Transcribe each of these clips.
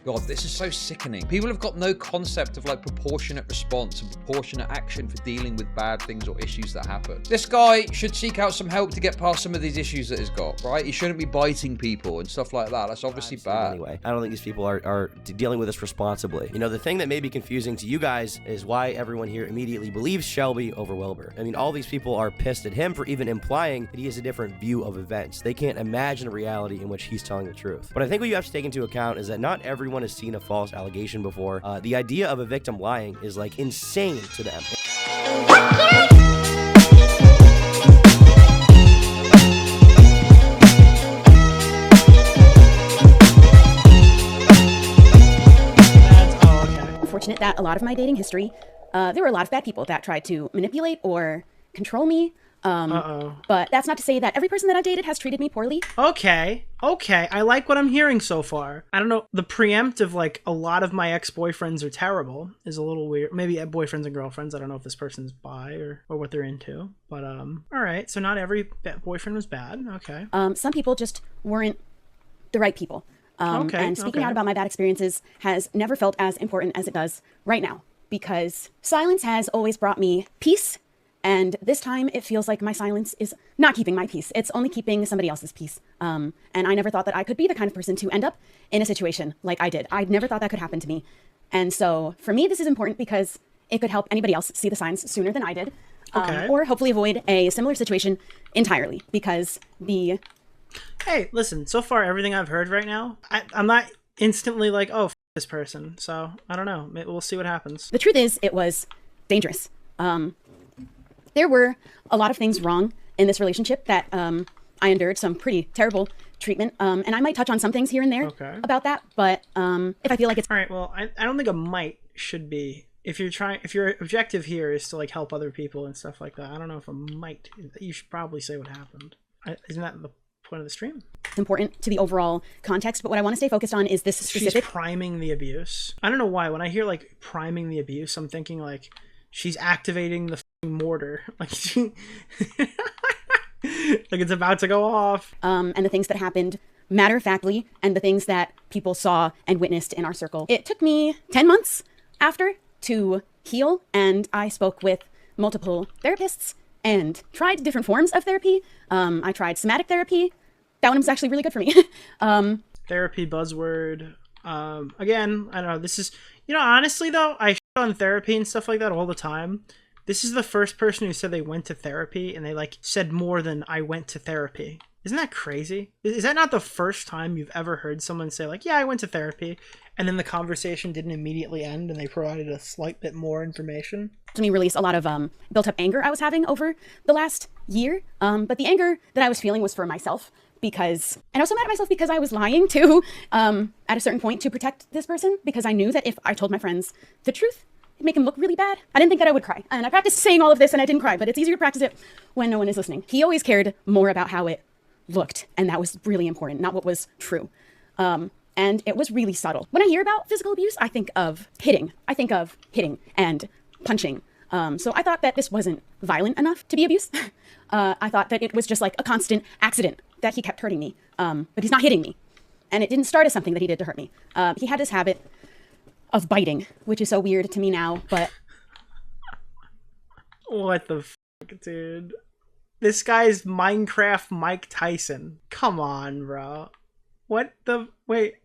God, this is so sickening. People have got no concept of like proportionate response and proportionate action for dealing with bad things or issues that happen. This guy should seek out some help to get past some of these issues that he's got, right? He shouldn't be biting people and stuff like that. That's obviously bad. Anyway, I don't think these people are dealing with this responsibly. You know, the thing that may be confusing to you guys is why everyone here immediately believes Shelby over Wilbur. I mean, all these people are pissed at him for even implying that he has a different view of events. They can't imagine a reality in which he's telling the truth. But I think what you have to take into account is that not everyone has seen a false allegation before. The idea of a victim lying is like insane to them. Fortunate that a lot of my dating history, there were a lot of bad people that tried to manipulate or control me. But that's not to say that every person that I've dated has treated me poorly. Okay. I like what I'm hearing so far. I don't know. The preemptive, like, a lot of my ex-boyfriends are terrible is a little weird. Maybe boyfriends and girlfriends. I don't know if this person's bi or what they're into. But, all right. So not every boyfriend was bad. Okay. Some people just weren't the right people. And speaking out about my bad experiences has never felt as important as it does right now, because silence has always brought me peace. And this time it feels like my silence is not keeping my peace. It's only keeping somebody else's peace. And I never thought that I could be the kind of person to end up in a situation like I did. I never thought that could happen to me. And so for me, this is important because it could help anybody else see the signs sooner than I did. Or hopefully avoid a similar situation entirely, because the... Hey, listen, so far everything I've heard right now, I'm not instantly like, oh, this person. So I don't know. We'll see what happens. The truth is, it was dangerous. There were a lot of things wrong in this relationship that I endured some pretty terrible treatment. And I might touch on some things here and there about that. But if I feel like it's... All right, well, I don't think a might should be... If your objective here is to like help other people and stuff like that, I don't know if a might... You should probably say what happened. Isn't that the point of the stream? It's important to the overall context, but what I want to stay focused on is this specific... She's priming the abuse. I don't know why. When I hear like priming the abuse, I'm thinking like she's activating the mortar, like she like it's about to go off. And the things that happened matter-of-factly, and the things that people saw and witnessed in our circle. It took me 10 months after to heal, and I spoke with multiple therapists and tried different forms of therapy. I tried somatic therapy. That one was actually really good for me. Therapy buzzword. Again, I don't know. This is, honestly though, I shit on therapy and stuff like that all the time. This is the first person who said they went to therapy and they like said more than I went to therapy. Isn't that crazy? Is that not the first time you've ever heard someone say like, yeah, I went to therapy, and then the conversation didn't immediately end and they provided a slight bit more information? To me, release a lot of built up anger I was having over the last year. But the anger that I was feeling was for myself, because, and I was so mad at myself because I was lying too, at a certain point to protect this person, because I knew that if I told my friends the truth, it'd make him look really bad. I didn't think that I would cry. And I practiced saying all of this and I didn't cry, but it's easier to practice it when no one is listening. He always cared more about how it looked, and that was really important, not what was true. And it was really subtle. When I hear about physical abuse, I think of hitting. I think of hitting and punching. So I thought that this wasn't violent enough to be abuse. I thought that it was just like a constant accident that he kept hurting me. But he's not hitting me. And it didn't start as something that he did to hurt me. He had this habit of biting, which is so weird to me now, but... What the fuck, dude? This guy's Minecraft Mike Tyson. Come on, bro. What the... Wait.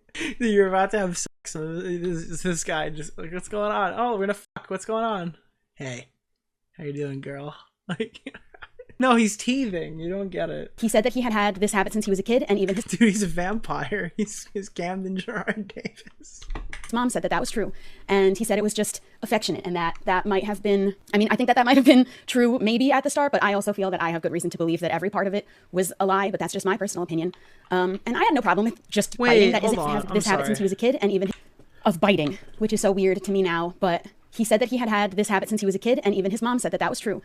You're about to have sex. This guy just... Like, what's going on? Oh, we're gonna fuck. What's going on? Hey. How you doing, girl? Like... No, he's teething. You don't get it. He said that he had this habit since he was a kid, and even his... Dude, he's a vampire. He's Camden Gerard Davis. His mom said that that was true, and he said it was just affectionate, and that might have been... I mean, I think that might have been true maybe at the start, but I also feel that I have good reason to believe that every part of it was a lie, but that's just my personal opinion. And I had no problem with just biting. That is, if he has this habit since he was a kid, and even of biting, which is so weird to me now, but he said that he had this habit since he was a kid, and even his mom said that that was true.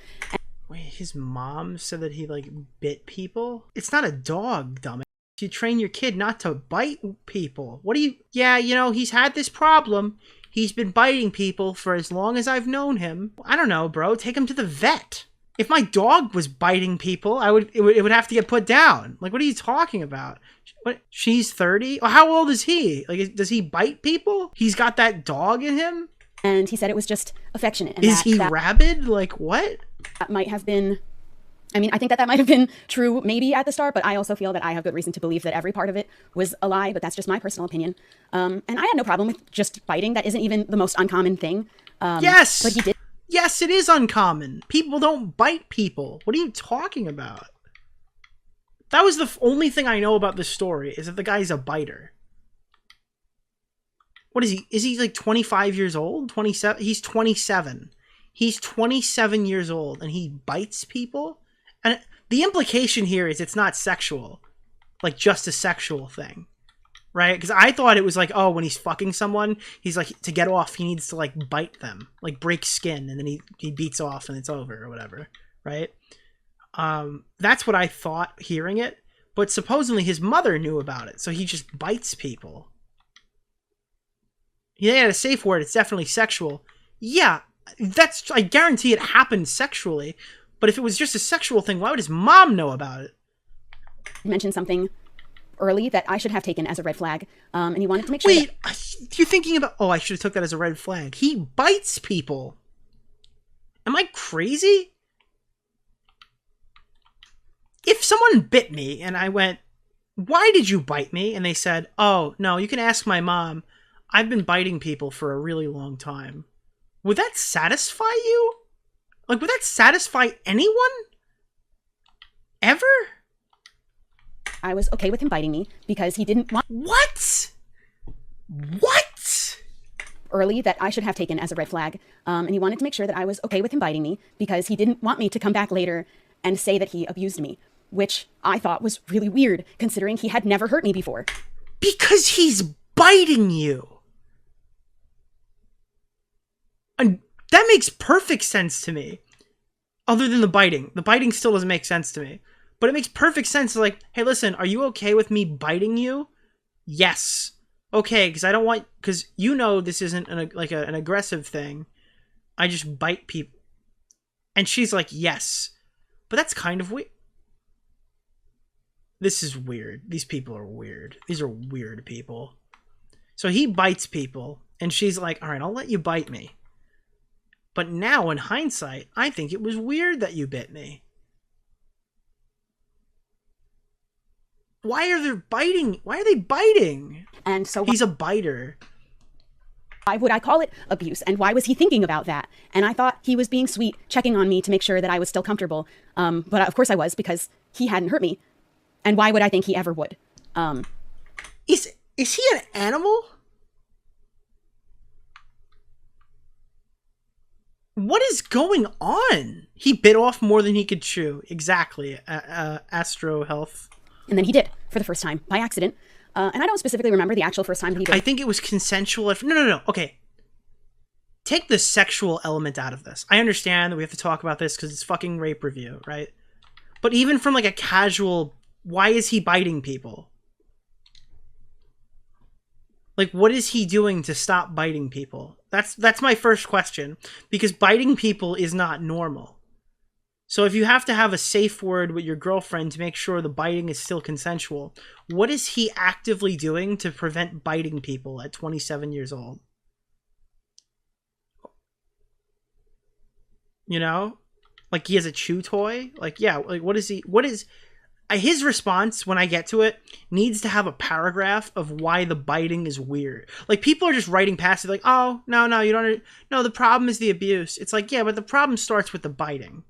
Wait, his mom said that he, like, bit people? It's not a dog, dumbass. You train your kid not to bite people. What do you... Yeah, he's had this problem. He's been biting people for as long as I've known him. I don't know, bro. Take him to the vet. If my dog was biting people, it would have to get put down. Like, what are you talking about? What? She's 30? Well, how old is he? Like, does he bite people? He's got that dog in him? And he said it was just affectionate. And is he rabid? Like, what? That might have been... I mean, I think that might have been true maybe at the start, but I also feel that I have good reason to believe that every part of it was a lie, but that's just my personal opinion. And I had no problem with just biting. That isn't even the most uncommon thing. Yes! But he did. Yes, it is uncommon. People don't bite people. What are you talking about? That was the only thing I know about this story, is that the guy's a biter. What is he? Is he like 25 years old? 27? He's 27. He's 27 years old and he bites people? And the implication here is it's not sexual. Like, just a sexual thing. Right? Because I thought it was like, oh, when he's fucking someone, he's like, to get off, he needs to like bite them. Like, break skin, and then he beats off and it's over or whatever. Right? That's what I thought hearing it. But supposedly his mother knew about it, so he just bites people. He had a safe word, it's definitely sexual. Yeah, I guarantee it happened sexually. But if it was just a sexual thing, why would his mom know about it? He mentioned something early that I should have taken as a red flag. And he wanted to make sure Wait, you're thinking about... Oh, I should have took that as a red flag. He bites people. Am I crazy? If someone bit me and I went, why did you bite me? And they said, oh, no, you can ask my mom. I've been biting people for a really long time. Would that satisfy you? Like, would that satisfy anyone? Ever? I was okay with him biting me because he didn't want... What? What? Early that I should have taken as a red flag. And he wanted to make sure that I was okay with him biting me because he didn't want me to come back later and say that he abused me, which I thought was really weird considering he had never hurt me before. Because he's biting you. And that makes perfect sense to me. Other than the biting. The biting still doesn't make sense to me. But it makes perfect sense. Like, hey, listen, are you okay with me biting you? Yes. Okay, because I don't want... Because you know this isn't an aggressive thing. I just bite people. And she's like, yes. But that's kind of weird. This is weird. These people are weird. These are weird people. So he bites people. And she's like, all right, I'll let you bite me. But now, in hindsight, I think it was weird that you bit me. Why are they biting? Why are they biting? And so he's a biter. Why would I call it abuse? And why was he thinking about that? And I thought he was being sweet, checking on me to make sure that I was still comfortable. But of course I was, because he hadn't hurt me. And why would I think he ever would? Is he an animal? What is going on? He bit off more than he could chew. Exactly. Astro Health. And then he did, for the first time, by accident. And I don't specifically remember the actual first time that he did. I think it was consensual. No. Okay. Take the sexual element out of this. I understand that we have to talk about this because it's fucking rape review, right? But even from like a casual, why is he biting people? Like, what is he doing to stop biting people? That's my first question. Because biting people is not normal. So if you have to have a safe word with your girlfriend to make sure the biting is still consensual, what is he actively doing to prevent biting people at 27 years old? You know? Like, he has a chew toy? Like, yeah, like, what is his response, when I get to it, needs to have a paragraph of why the biting is weird. Like, people are just writing past it like, oh, no, you don't... No, the problem is the abuse. It's like, yeah, but the problem starts with the biting.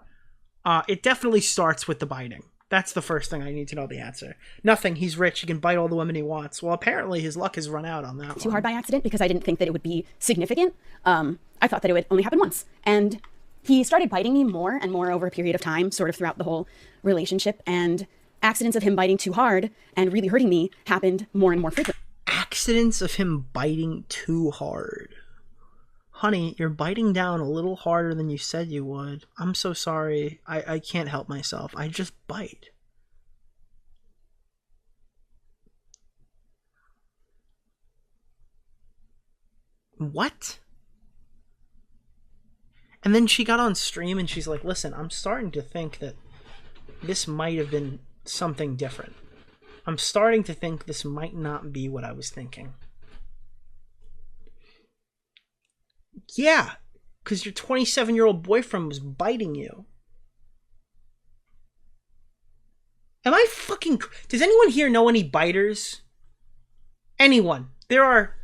It definitely starts with the biting. That's the first thing I need to know the answer. Nothing, he's rich, he can bite all the women he wants. Well, apparently his luck has run out on that Too hard by accident, because I didn't think that it would be significant. I thought that it would only happen once. And he started biting me more and more over a period of time, sort of throughout the whole relationship, and accidents of him biting too hard and really hurting me happened more and more frequently. Accidents of him biting too hard. Honey, you're biting down a little harder than you said you would. I'm so sorry. I can't help myself. I just bite. What? And then she got on stream and she's like, listen, I'm starting to think that this might have been something different. I'm starting to think this might not be what I was thinking. Yeah, because your 27-year-old boyfriend was biting you. Am I fucking... Does anyone here know any biters? Anyone? There are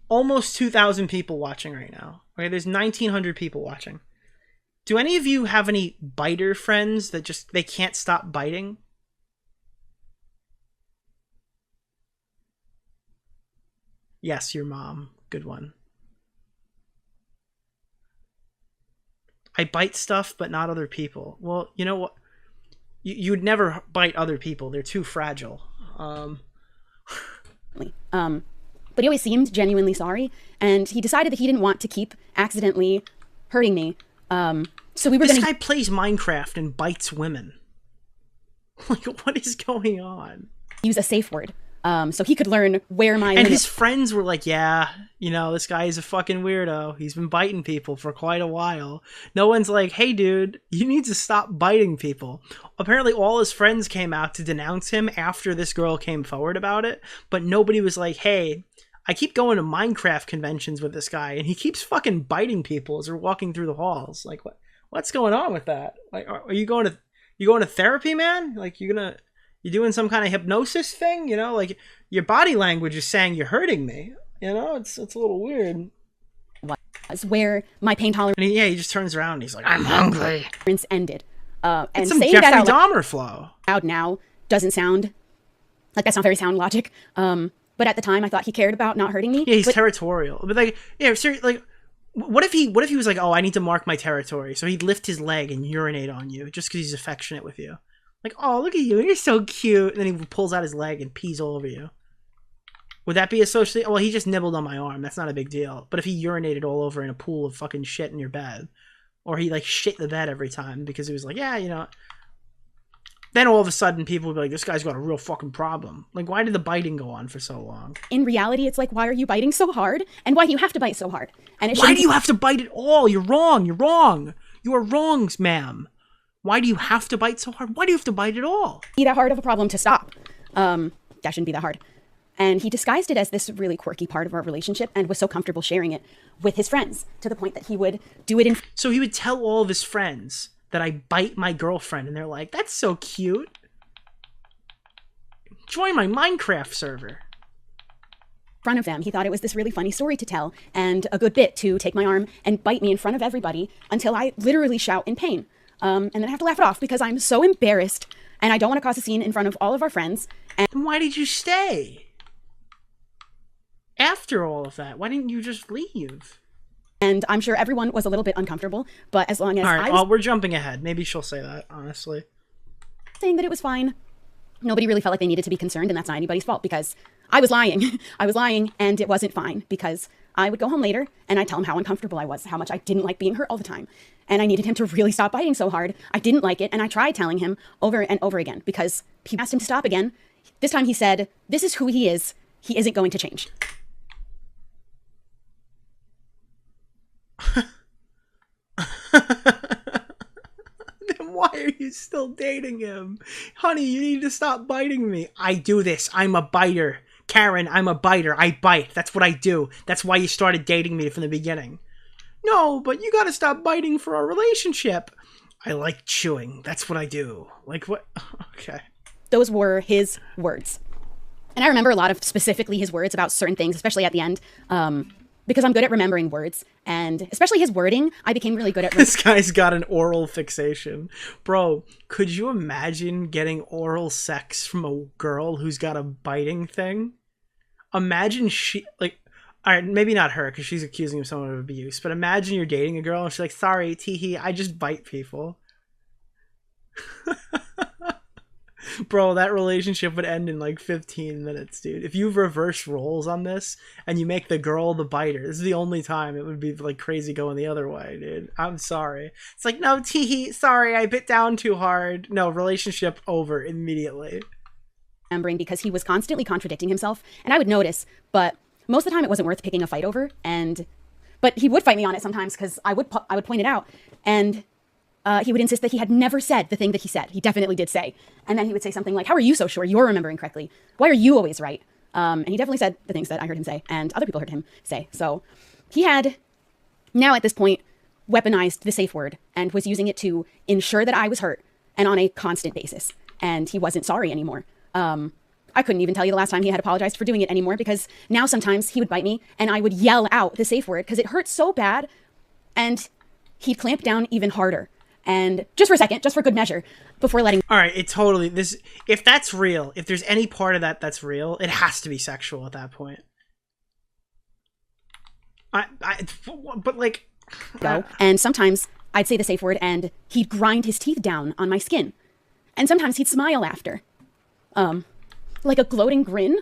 almost 2,000 people watching right now. Okay, there's 1,900 people watching. Do any of you have any biter friends that just... they can't stop biting? Yes, your mom. Good one. I bite stuff, but not other people. Well, you know what? You would never bite other people. They're too fragile. But he always seemed genuinely sorry, and he decided that he didn't want to keep accidentally hurting me. So we were This guy plays Minecraft and bites women. Like, what is going on? use a safe word, so he could learn where my And limits. his friends were like, yeah, you know, this guy is a fucking weirdo. He's been biting people for quite a while. No one's like, hey, dude, you need to stop biting people. Apparently, all his friends came out to denounce him after this girl came forward about it. But nobody was like, hey, I keep going to Minecraft conventions with this guy, and he keeps fucking biting people as we're walking through the halls. Like, what's going on with that? Like, are you going to therapy, man? Like, you doing some kind of hypnosis thing? You know, like your body language is saying you're hurting me. You know, it's a little weird. Where my pain tolerance And he just turns around and he's like, I'm hungry. ended. And It's some saying Jeffrey that out Dahmer flow. loud now doesn't sound like that's not very sound logic. But at the time, I thought he cared about not hurting me. Yeah, he's but territorial. But like, yeah, seriously, like, what if he was like, oh, I need to mark my territory, so he'd lift his leg and urinate on you just because he's affectionate with you. Like, oh, look at you, you're so cute. And then he pulls out his leg and pees all over you. Would that be a socially... Well, he just nibbled on my arm. That's not a big deal. But if he urinated all over in a pool of fucking shit in your bed, or he, like, shit the bed every time because he was like, yeah, you know... Then all of a sudden, people would be like, this guy's got a real fucking problem. Like, why did the biting go on for so long? in reality, it's like, why are you biting so hard? And why do you have to bite so hard? And it Why shouldn't do you have to bite at all? You're wrong. You're wrong. You are wrong, ma'am. Why do you have to bite so hard? Why do you have to bite at all? be that hard of a problem to stop. That shouldn't be that hard. And he disguised it as this really quirky part of our relationship and was so comfortable sharing it with his friends to the point that he would do it in So he would tell all of his friends that I bite my girlfriend, and they're like, that's so cute. Join my Minecraft server. front of them. He thought it was this really funny story to tell and a good bit to take my arm and bite me in front of everybody until I literally shout in pain. And then I have to laugh it off because I'm so embarrassed and I don't want to cause a scene in front of all of our friends. Then why did you stay? After all of that, why didn't you just leave? And I'm sure everyone was a little bit uncomfortable, but as long as All I right, was we're jumping ahead. Maybe she'll say that, honestly. saying that it was fine, nobody really felt like they needed to be concerned, and that's not anybody's fault because I was lying. I was lying, and it wasn't fine because I would go home later and I'd tell him how uncomfortable I was, how much I didn't like being hurt all the time. And I needed him to really stop biting so hard. I didn't like it, and I tried telling him over and over again because he asked him to stop again. This time he said, this is who he is. He isn't going to change. Then why are you still dating him? Honey, you need to stop biting me. I do this. I'm a biter. Karen, I'm a biter. I bite. That's what I do. That's why you started dating me from the beginning. No, but you gotta stop biting for our relationship. I like chewing. That's what I do. Like what? Okay. Those were his words. And I remember a lot of specifically his words about certain things, especially at the end, because I'm good at remembering words. And especially his wording, I became really good at... This guy's got an oral fixation. Bro, could you imagine getting oral sex from a girl who's got a biting thing? Imagine she... Like, all right, maybe not her, because she's accusing someone of abuse. But imagine you're dating a girl and she's like, sorry, teehee, I just bite people. Bro, that relationship would end in like 15 minutes, dude. If you reverse roles on this and you make the girl the biter, this is the only time it would be like crazy going the other way, dude. I'm sorry. It's like, no, teehee, sorry, I bit down too hard. No, relationship over immediately. Remembering because he was constantly contradicting himself. And I would notice, but most of the time it wasn't worth picking a fight over. And But he would fight me on it sometimes because I would point it out, and he would insist that he had never said the thing that he said. He definitely did say. And then he would say something like, how are you so sure you're remembering correctly? Why are you always right? And he definitely said the things that I heard him say and other people heard him say. So he had now at this point weaponized the safe word and was using it to ensure that I was hurt and on a constant basis. And he wasn't sorry anymore. I couldn't even tell you the last time he had apologized for doing it anymore, because now sometimes he would bite me and I would yell out the safe word because it hurt so bad, and he'd clamp down even harder. And just for a second, just for good measure, before letting... All right, it totally... If that's real, if there's any part of that that's real, it has to be sexual at that point. But like... Go. And sometimes I'd say the safe word and he'd grind his teeth down on my skin. And sometimes he'd smile after. Like a gloating grin.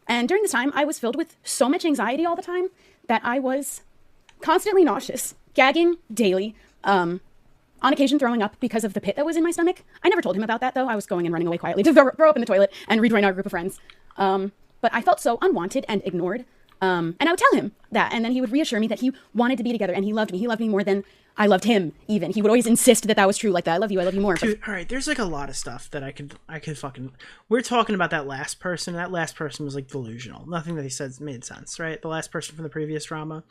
And during this time, I was filled with so much anxiety all the time that I was constantly nauseous, gagging daily, on occasion throwing up because of the pit that was in my stomach. I never told him about that, though. I was going and running away quietly to throw up in the toilet and rejoin our group of friends. But I felt so unwanted and ignored. And I would tell him that, and then he would reassure me that he wanted to be together and he loved me. He loved me more than I loved him, even. He would always insist that that was true, like that. I love you more. Dude, all right, there's like a lot of stuff that I could fucking... We're talking about that last person. That last person was like delusional. Nothing that he said made sense, right? The last person from the previous drama.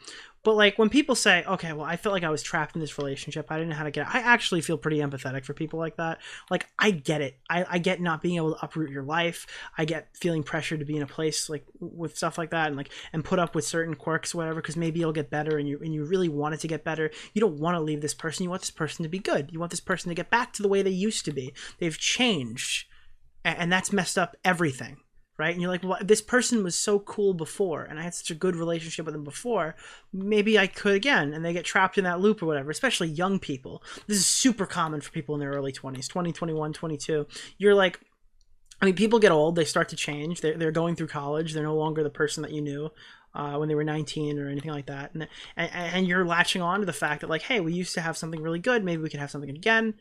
But like when people say, okay, well, I felt like I was trapped in this relationship, I didn't know how to get out. I actually feel pretty empathetic for people like that. Like, I get it. I get not being able to uproot your life. I get feeling pressured to be in a place like with stuff like that, and put up with certain quirks or whatever, because maybe you'll get better, and you really want it to get better. You don't want to leave this person. You want this person to be good. You want this person to get back to the way they used to be. They've changed, and that's messed up everything. Right? And you're like, well, this person was so cool before, and I had such a good relationship with them before, maybe I could again. And they get trapped in that loop or whatever, especially young people. This is super common for people in their early 20s, 20, 21, 22. You're like, I mean, people get old, they start to change. They're going through college. They're no longer the person that you knew when they were 19 or anything like that. And you're latching on to the fact that, like, hey, we used to have something really good. Maybe we could have something again.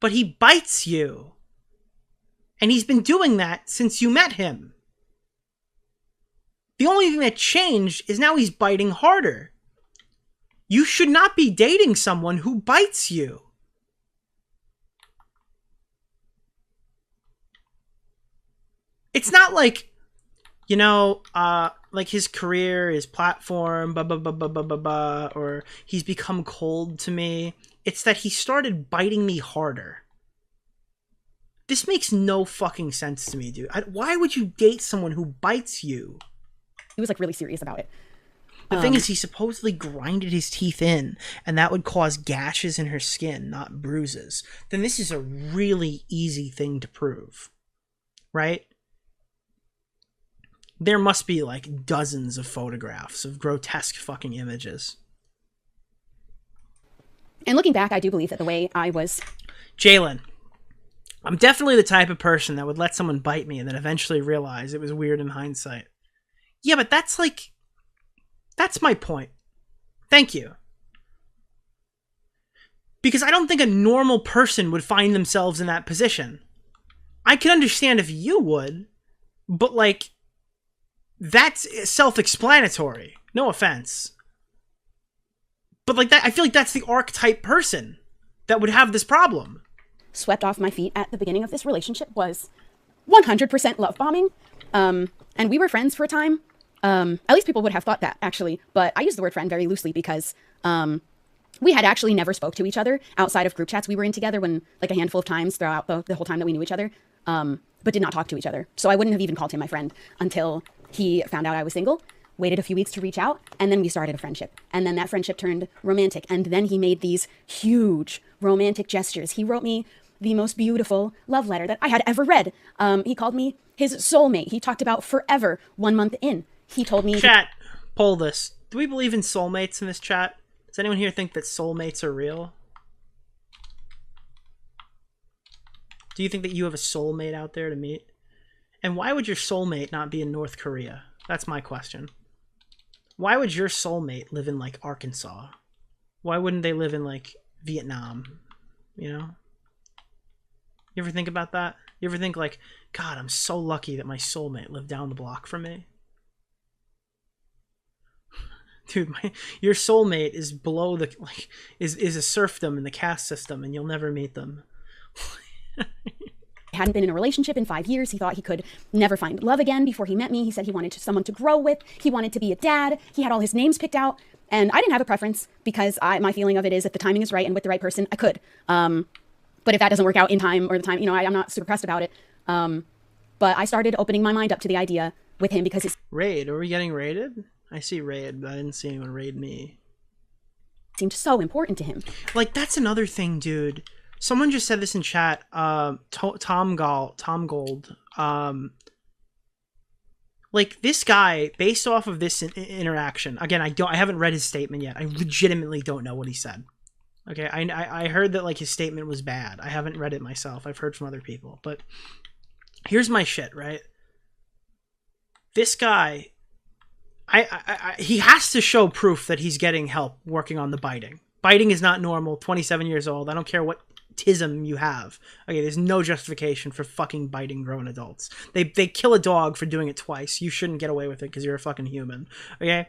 But he bites you. And he's been doing that since you met him. The only thing that changed is now he's biting harder. You should not be dating someone who bites you. It's not like, you know, like his career, his platform, or he's become cold to me. It's that he started biting me harder. This makes no fucking sense to me, dude. Why would you date someone who bites you? He was like really serious about it. The thing is, he supposedly grinded his teeth in, and that would cause gashes in her skin, not bruises. Then this is a really easy thing to prove, right? There must be like dozens of photographs of grotesque fucking images. And looking back, I do believe that the way I was... Jalen, I'm definitely the type of person that would let someone bite me and then eventually realize it was weird in hindsight. Yeah, but that's like... That's my point. Thank you. Because I don't think a normal person would find themselves in that position. I can understand if you would, but like... That's self-explanatory. No offense. But like that, I feel like that's the archetype person that would have this problem. Swept off my feet at the beginning of this relationship was 100% love bombing. And we were friends for a time. At least people would have thought that, actually. But I use the word friend very loosely because we had actually never spoke to each other outside of group chats. We were in together when like a handful of times throughout the whole time that we knew each other, but did not talk to each other. So I wouldn't have even called him my friend until he found out I was single, waited a few weeks to reach out, and then we started a friendship. And then that friendship turned romantic. And then he made these huge romantic gestures. He wrote me the most beautiful love letter that I had ever read. He called me his soulmate. He talked about forever 1 month in. He told me... Chat, poll this. Do we believe in soulmates in this chat? Does anyone here think that soulmates are real? Do you think that you have a soulmate out there to meet? And why would your soulmate not be in North Korea? That's my question. Why would your soulmate live in, like, Arkansas? Why wouldn't they live in, like, Vietnam? You know? You ever think about that? You ever think, like, God, I'm so lucky that my soulmate lived down the block from me? dude, your soulmate is below the like is a serfdom in the caste system, and you'll never meet them. Hadn't been in a relationship in 5 years. He thought he could never find love again before he met me. He said he wanted someone to grow with. He wanted to be a dad. He had all his names picked out. And I didn't have a preference because my feeling of it is if the timing is right and with the right person, I could. But if that doesn't work out in time or the time, I'm not super pressed about it. But I started opening my mind up to the idea with him because it's... Raid? Are we getting raided? I see raid, but I didn't see anyone raid me. Seemed so important to him. Like, that's another thing, dude. Someone just said this in chat. Tom Gold. Like, this guy, based off of this interaction, again, I haven't read his statement yet. I legitimately don't know what he said. Okay, I heard that, like, his statement was bad. I haven't read it myself. I've heard from other people. But here's my shit, right? This guy, he has to show proof that he's getting help working on the biting. Biting is not normal. 27 years old. I don't care what tism you have. Okay, there's no justification for fucking biting grown adults. They kill a dog for doing it twice. You shouldn't get away with it because you're a fucking human. Okay?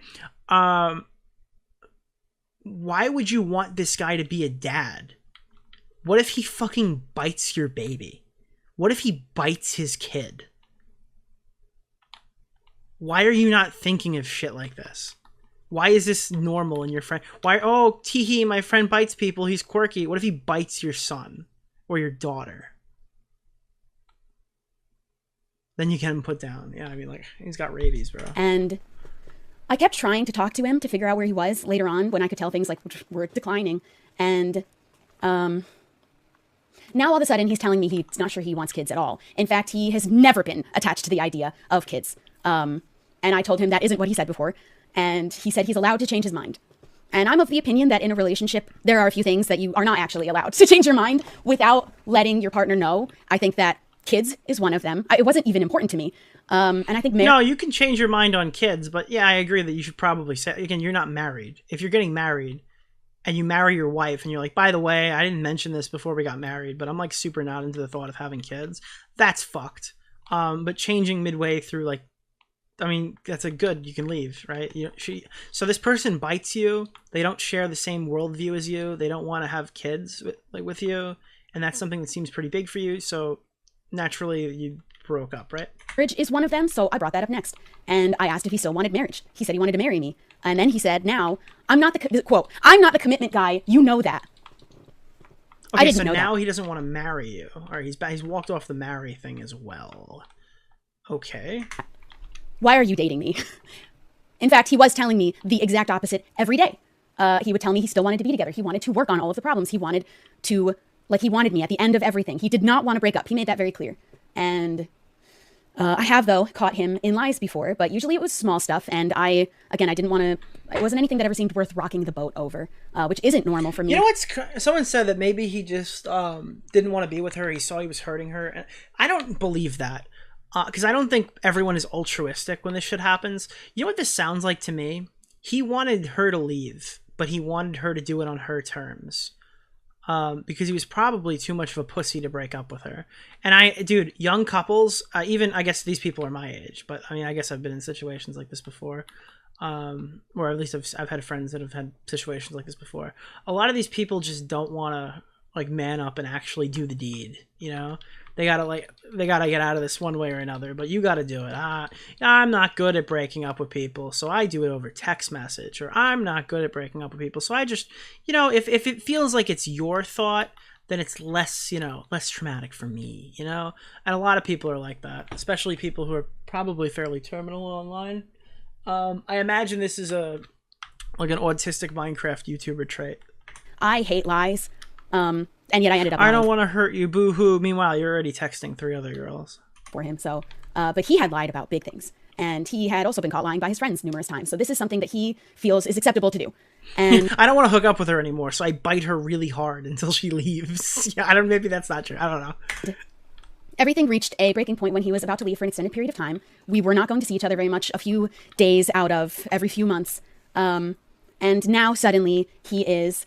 Why would you want this guy to be a dad? What if he fucking bites your baby? What if he bites his kid? Why are you not thinking of shit like this? Why is this normal in your friend? Why? Oh, teehee, my friend bites people. He's quirky. What if he bites your son or your daughter? Then you get him put down. Yeah, I mean, like, he's got rabies, bro. And I kept trying to talk to him to figure out where he was later on when I could tell things like were declining. And now all of a sudden he's telling me he's not sure he wants kids at all. In fact, he has never been attached to the idea of kids. And I told him that isn't what he said before. And he said he's allowed to change his mind. And I'm of the opinion that in a relationship, there are a few things that you are not actually allowed to change your mind without letting your partner know. I think that kids is one of them. It wasn't even important to me. And I think... No, you can change your mind on kids, but yeah, I agree that you should probably say... Again, you're not married. If you're getting married and you marry your wife and you're like, by the way, I didn't mention this before we got married, but I'm like super not into the thought of having kids. That's fucked. But changing midway through, like, I mean, that's a good, you can leave, right? So this person bites you. They don't share the same worldview as you. They don't want to have kids with you. And that's something that seems pretty big for you. So naturally you broke up, right? Marriage is one of them. So I brought that up next. And I asked if he still wanted marriage. He said he wanted to marry me. And then he said, now, I'm not the, quote, I'm not the commitment guy. You know that. Okay, I didn't know now that. He doesn't want to marry you. All right, he's walked off the marry thing as well. Okay. Why are you dating me? In fact, he was telling me the exact opposite every day. He would tell me he still wanted to be together. He wanted to work on all of the problems. He wanted to, like, he wanted me at the end of everything. He did not want to break up. He made that very clear. And I have, though, caught him in lies before, but usually it was small stuff. And I didn't want to, it wasn't anything that ever seemed worth rocking the boat over, which isn't normal for me. You know what's, someone said that maybe he just didn't want to be with her. He saw he was hurting her. And I don't believe that. Because I don't think everyone is altruistic when this shit happens. You know what this sounds like to me? He wanted her to leave, but he wanted her to do it on her terms. Because he was probably too much of a pussy to break up with her. And dude, young couples, even, I guess these people are my age, but I mean, I guess I've been in situations like this before. Or at least I've had friends that have had situations like this before. A lot of these people just don't want to, like, man up and actually do the deed, you know? They gotta get out of this one way or another, but you gotta do it. I'm not good at breaking up with people, so I do it over text message, or I'm not good at breaking up with people, so I just, if it feels like it's your thought, then it's less traumatic for me, And a lot of people are like that, especially people who are probably fairly terminal online. I imagine this is like an autistic Minecraft YouTuber trait. I hate lies. And yet I ended up... I don't want to hurt you, boo-hoo. Meanwhile, you're already texting 3 other girls. For him, so... but he had lied about big things. And he had also been caught lying by his friends numerous times. So this is something that he feels is acceptable to do. And I don't want to hook up with her anymore, so I bite her really hard until she leaves. Yeah, maybe that's not true. I don't know. Everything reached a breaking point when he was about to leave for an extended period of time. We were not going to see each other very much, a few days out of every few months. And now, suddenly, he is...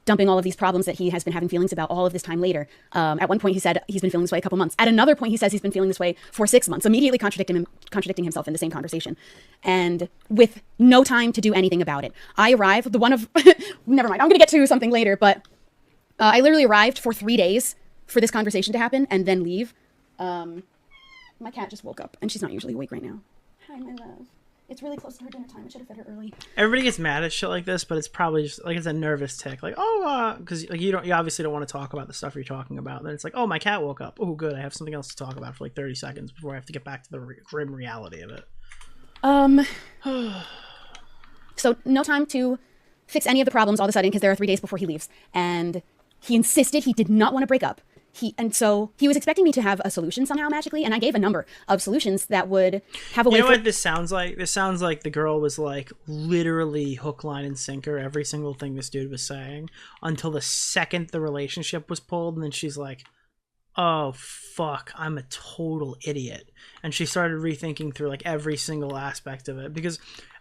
dumping all of these problems that he has been having feelings about all of this time later. At one point, he said he's been feeling this way a couple months. At another point, he says he's been feeling this way for 6 months, immediately contradicting himself in the same conversation. And with no time to do anything about it. I arrived, never mind, I'm going to get to something later, but I literally arrived for 3 days for this conversation to happen and then leave. My cat just woke up, and she's not usually awake right now. Hi, my love. It's really close to her dinner time. I should have fed her early. Everybody gets mad at shit like this, but it's probably just like it's a nervous tick. Like, because like you obviously don't want to talk about the stuff you're talking about. And then it's like, oh, my cat woke up. Oh, good. I have something else to talk about for like 30 seconds before I have to get back to the grim reality of it. So no time to fix any of the problems all of a sudden because there are 3 days before he leaves, and he insisted he did not want to break up. So he was expecting me to have a solution somehow magically, and I gave a number of solutions that would have a way. You know what this sounds like? This sounds like the girl was like literally hook, line, and sinker every single thing this dude was saying until the second the relationship was pulled, and then she's like, "Oh fuck, I'm a total idiot," and she started rethinking through like every single aspect of it because,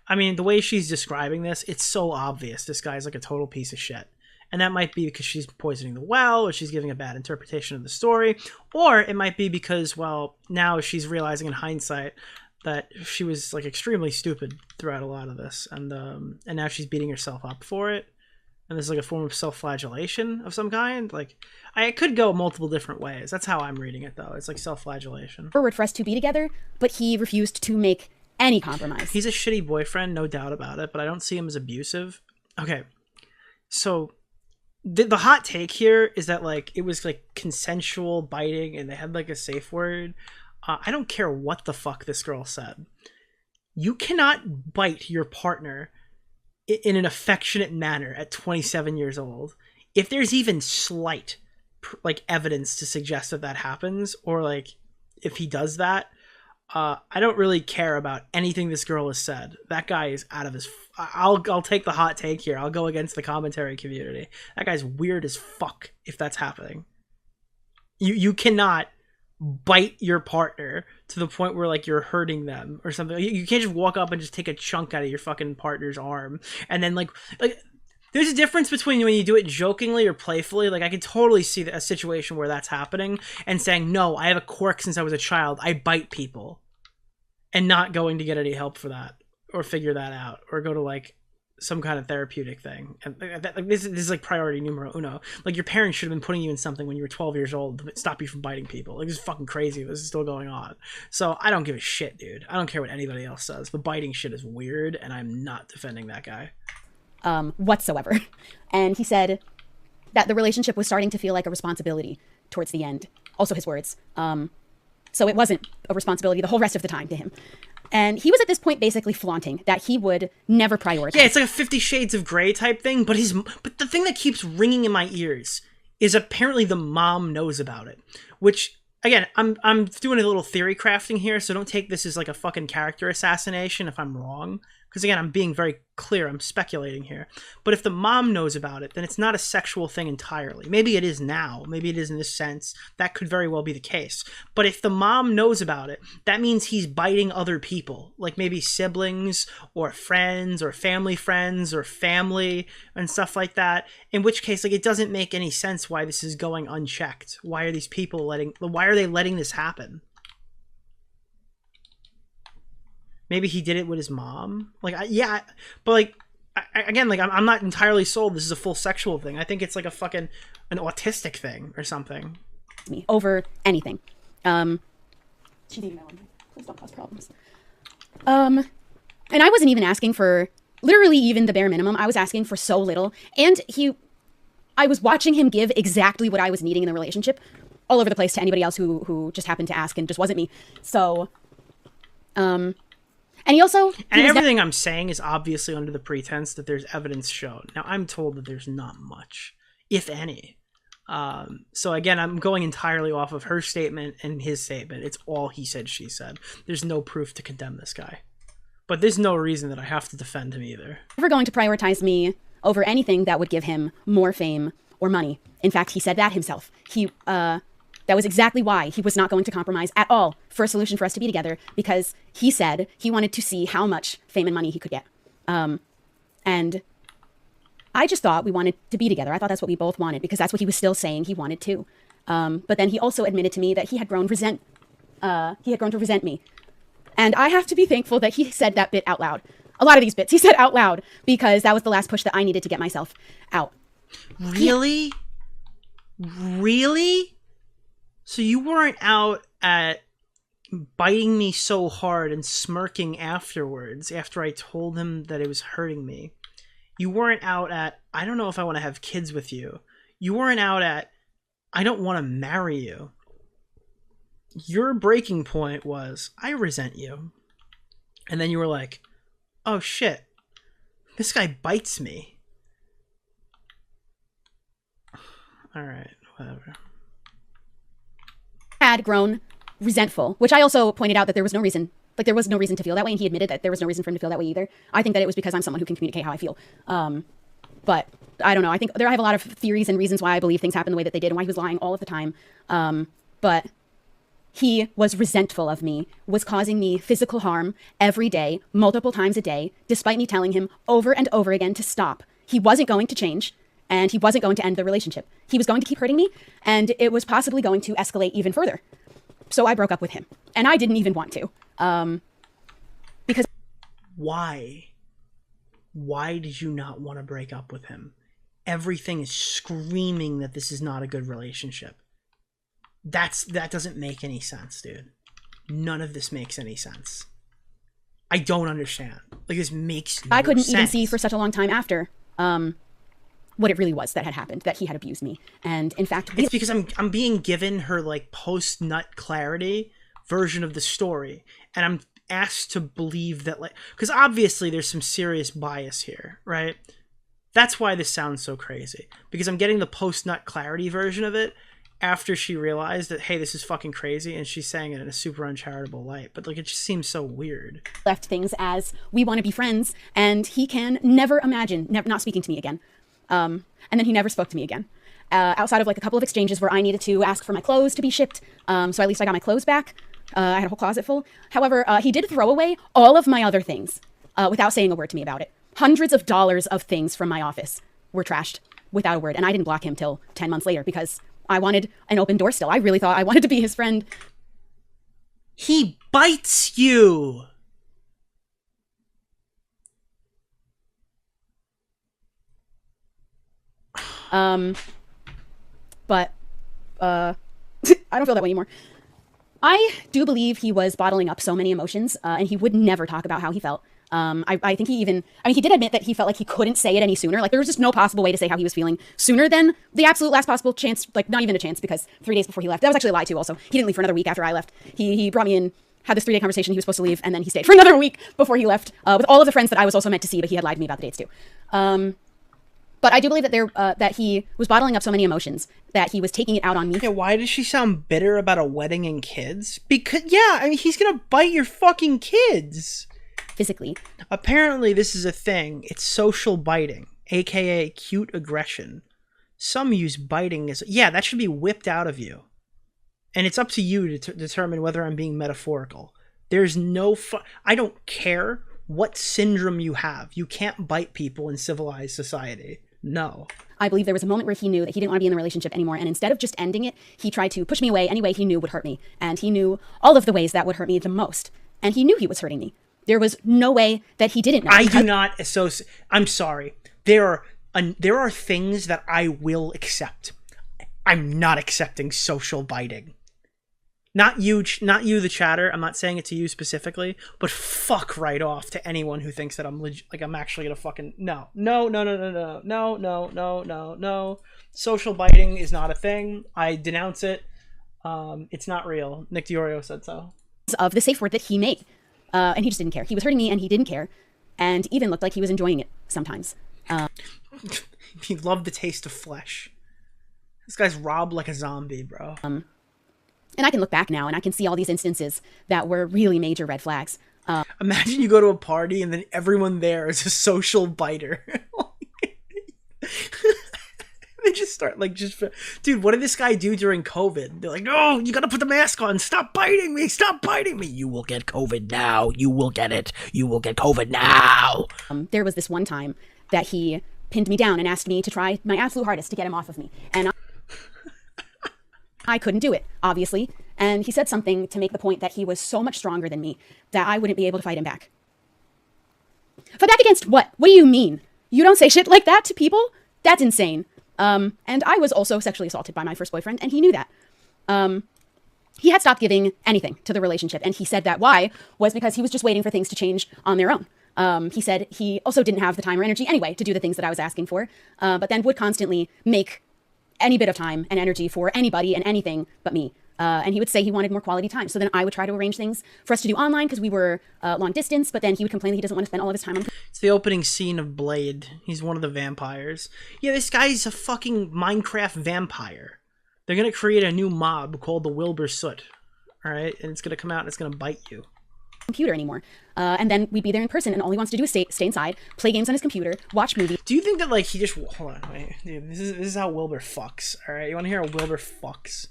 I mean, the way she's describing this, it's so obvious this guy's like a total piece of shit. And that might be because she's poisoning the well, or she's giving a bad interpretation of the story, or it might be because, well, now she's realizing in hindsight that she was like extremely stupid throughout a lot of this, and now she's beating herself up for it, and there's like a form of self-flagellation of some kind. Like, I could go multiple different ways. That's how I'm reading it, though. It's like self-flagellation. Forward for us to be together, but he refused to make any compromise. He's a shitty boyfriend, no doubt about it, but I don't see him as abusive. Okay, so the hot take here is that like it was like consensual biting and they had like a safe word. I don't care what the fuck this girl said. You cannot bite your partner in an affectionate manner at 27 years old. If there's even slight like evidence to suggest that happens, or like if he does that, I don't really care about anything this girl has said. That guy is out of his... I'll take the hot take here. I'll go against the commentary community. That guy's weird as fuck if that's happening. You cannot bite your partner to the point where like you're hurting them or something. You can't just walk up and just take a chunk out of your fucking partner's arm and then like there's a difference between when you do it jokingly or playfully. Like, I could totally see a situation where that's happening and saying, no, I have a quirk since I was a child. I bite people. And not going to get any help for that or figure that out or go to, like, some kind of therapeutic thing. And this is, like, priority numero uno. Like, your parents should have been putting you in something when you were 12 years old to stop you from biting people. Like, this is fucking crazy. This is still going on. So, I don't give a shit, dude. I don't care what anybody else says. The biting shit is weird, and I'm not defending that guy. Whatsoever. And he said that the relationship was starting to feel like a responsibility towards the end. Also his words. So it wasn't a responsibility the whole rest of the time to him. And he was at this point basically flaunting that he would never prioritize. Yeah, it's like a 50 Shades of Grey type thing, but the thing that keeps ringing in my ears is apparently the mom knows about it. Which, again, I'm doing a little theory crafting here, so don't take this as like a fucking character assassination if I'm wrong. Because again, I'm being very clear, I'm speculating here. But if the mom knows about it, then it's not a sexual thing entirely. Maybe it is now, maybe it is in this sense. That could very well be the case. But if the mom knows about it, that means he's biting other people. Like maybe siblings, or friends, or family friends, or family, and stuff like that. In which case, like, it doesn't make any sense why this is going unchecked. Why are these people why are they letting this happen? Maybe he did it with his mom. Like, yeah, but like, again, like, I'm not entirely sold this is a full sexual thing. I think it's like an autistic thing or something. Me over anything. She's eating my lunch. Please don't cause problems. And I wasn't even asking for literally even the bare minimum. I was asking for so little, and I was watching him give exactly what I was needing in the relationship, all over the place to anybody else who just happened to ask and just wasn't me. So, and he also... And everything I'm saying is obviously under the pretense that there's evidence shown. Now, I'm told that there's not much, if any. So again, I'm going entirely off of her statement and his statement. It's all he said, she said. There's no proof to condemn this guy. But there's no reason that I have to defend him either. Never going to prioritize me over anything that would give him more fame or money. In fact, he said that himself. That was exactly why he was not going to compromise at all for a solution for us to be together, because he said he wanted to see how much fame and money he could get. And I just thought we wanted to be together. I thought that's what we both wanted because that's what he was still saying he wanted to. But then he also admitted to me that he had grown to resent me. And I have to be thankful that he said that bit out loud. A lot of these bits he said out loud because that was the last push that I needed to get myself out. Really? Really? So you weren't out at biting me so hard and smirking afterwards after I told him that it was hurting me. You weren't out at, I don't know if I want to have kids with you. You weren't out at, I don't want to marry you. Your breaking point was, I resent you. And then you were like, oh shit, this guy bites me. Alright, whatever. Had grown resentful, which I also pointed out that there was no reason. Like, there was no reason to feel that way, and he admitted that there was no reason for him to feel that way either. I think that it was because I'm someone who can communicate how I feel. But I don't know. I have a lot of theories and reasons why I believe things happen the way that they did and why he was lying all of the time. But he was resentful of me, was causing me physical harm every day, multiple times a day, despite me telling him over and over again to stop. He wasn't going to change, and he wasn't going to end the relationship. He was going to keep hurting me, and it was possibly going to escalate even further. So I broke up with him, and I didn't even want to. Because why? Why did you not want to break up with him? Everything is screaming that this is not a good relationship. That doesn't make any sense, dude. None of this makes any sense. I don't understand. Like, this makes no I couldn't sense. even see for such a long time after what it really was that had happened, that he had abused me. And in fact, it's because I'm being given her like post-nut clarity version of the story, and I'm asked to believe that, like, because obviously there's some serious bias here, right? That's why this sounds so crazy, because I'm getting the post-nut clarity version of it after she realized that, hey, this is fucking crazy, and she's saying it in a super uncharitable light. But like, it just seems so weird. Left things as we want to be friends, and he can never imagine not speaking to me again. And then he never spoke to me again. Outside of like a couple of exchanges where I needed to ask for my clothes to be shipped, so at least I got my clothes back. I had a whole closet full. However, he did throw away all of my other things without saying a word to me about it. Hundreds of dollars of things from my office were trashed without a word, and I didn't block him till 10 months later because I wanted an open door still. I really thought I wanted to be his friend. He bites you! But I don't feel that way anymore. I do believe he was bottling up so many emotions, and he would never talk about how he felt. I think he did admit that he felt like he couldn't say it any sooner. Like, there was just no possible way to say how he was feeling sooner than the absolute last possible chance. Like, not even a chance, because 3 days before he left, that was actually a lie too also. He didn't leave for another week after I left. He brought me in, had this 3-day conversation. He was supposed to leave, and then he stayed for another week before he left, with all of the friends that I was also meant to see, but he had lied to me about the dates too. But I do believe that that he was bottling up so many emotions that he was taking it out on me. Yeah, why does she sound bitter about a wedding and kids? Because, yeah, I mean, he's gonna bite your fucking kids. Physically. Apparently this is a thing. It's social biting, aka cute aggression. Some use biting as, yeah, that should be whipped out of you. And it's up to you to determine whether I'm being metaphorical. There's no I don't care what syndrome you have. You can't bite people in civilized society. No. I believe there was a moment where he knew that he didn't want to be in the relationship anymore, and instead of just ending it, he tried to push me away any way he knew would hurt me. And he knew all of the ways that would hurt me the most. And he knew he was hurting me. There was no way that he didn't know. I do not associate. I'm sorry. There are things that I will accept. I'm not accepting social biting. Not you, the chatter. I'm not saying it to you specifically, but fuck right off to anyone who thinks that I'm I'm actually gonna fucking no. Social biting is not a thing. I denounce it. It's not real. Nick DeOrio said so. Of the safe word that he made. And he just didn't care. He was hurting me, and he didn't care, and even looked like he was enjoying it sometimes. He loved the taste of flesh. This guy's robbed like a zombie, bro. And I can look back now, and I can see all these instances that were really major red flags. Imagine you go to a party, and then everyone there is a social biter. They just start dude, what did this guy do during COVID? They're like, no, you gotta put the mask on. Stop biting me. Stop biting me. You will get COVID now. You will get it. You will get COVID now. There was this one time that he pinned me down and asked me to try my absolute hardest to get him off of me. And I couldn't do it, obviously. And he said something to make the point that he was so much stronger than me that I wouldn't be able to fight him back. Fight back against what? What do you mean? You don't say shit like that to people? That's insane. And I was also sexually assaulted by my first boyfriend, and he knew that. He had stopped giving anything to the relationship, and he said that why was because he was just waiting for things to change on their own. He said he also didn't have the time or energy anyway to do the things that I was asking for, but then would constantly make any bit of time and energy for anybody and anything but me. And he would say he wanted more quality time. So then I would try to arrange things for us to do online because we were long distance, but then he would complain that he doesn't want to spend all of his time on. It's the opening scene of Blade. He's one of the vampires. Yeah, this guy's a fucking Minecraft vampire. They're going to create a new mob called the Wilbur Soot. All right? And it's going to come out and it's going to bite you. Computer anymore. And then we'd be there in person, and all he wants to do is stay inside, play games on his computer, watch movies. Do you think that, like, he just... Hold on, wait. Dude, this is how Wilbur fucks. All right? You want to hear how Wilbur fucks?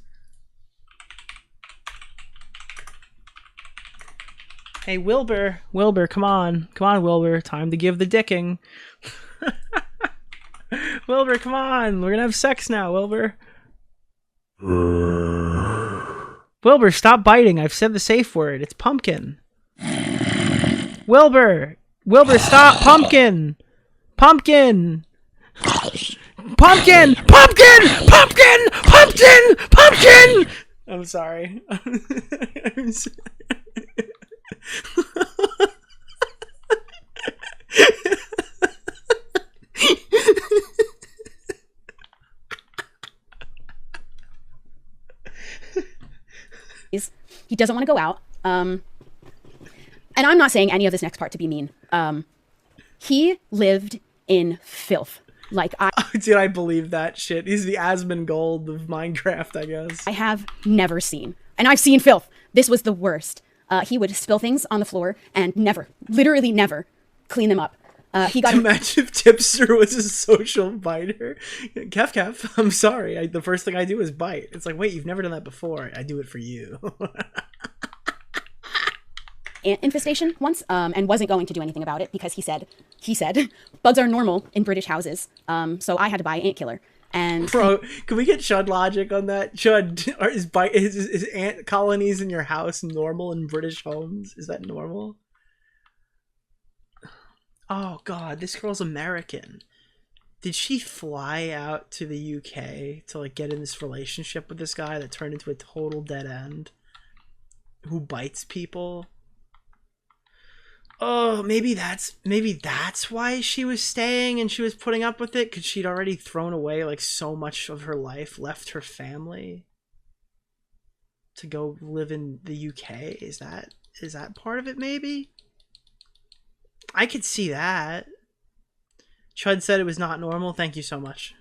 Hey, Wilbur. Wilbur, come on. Come on, Wilbur. Time to give the dicking. Wilbur, come on. We're gonna have sex now, Wilbur. Wilbur, stop biting. I've said the safe word. It's pumpkin. Wilbur! Wilbur, stop! Pumpkin! Pumpkin! Pumpkin! Pumpkin! Pumpkin! Pumpkin! Pumpkin! I'm sorry. I'm sorry. He doesn't want to go out. And I'm not saying any of this next part to be mean. He lived in filth. Like Dude, I believe that shit. He's the Asmongold of Minecraft, I guess. I have never seen. And I've seen filth. This was the worst. He would spill things on the floor and never, literally never, clean them up. He got Imagine if Tipster was a social biter. Kef, I'm sorry. The first thing I do is bite. It's like, wait, you've never done that before. I do it for you. ant infestation once, and wasn't going to do anything about it because he said bugs are normal in British houses. So I had to buy ant killer. And bro, can we get Chud logic on that? Chud, is ant colonies in your house normal in British homes? Is that normal? Oh god, this girl's American. Did she fly out to the UK to like get in this relationship with this guy that turned into a total dead end? Who bites people? Oh, maybe that's why she was staying and she was putting up with it, because she'd already thrown away like so much of her life, left her family to go live in the UK. Is that part of it? Maybe I could see that. Chud said it was not normal. Thank you so much.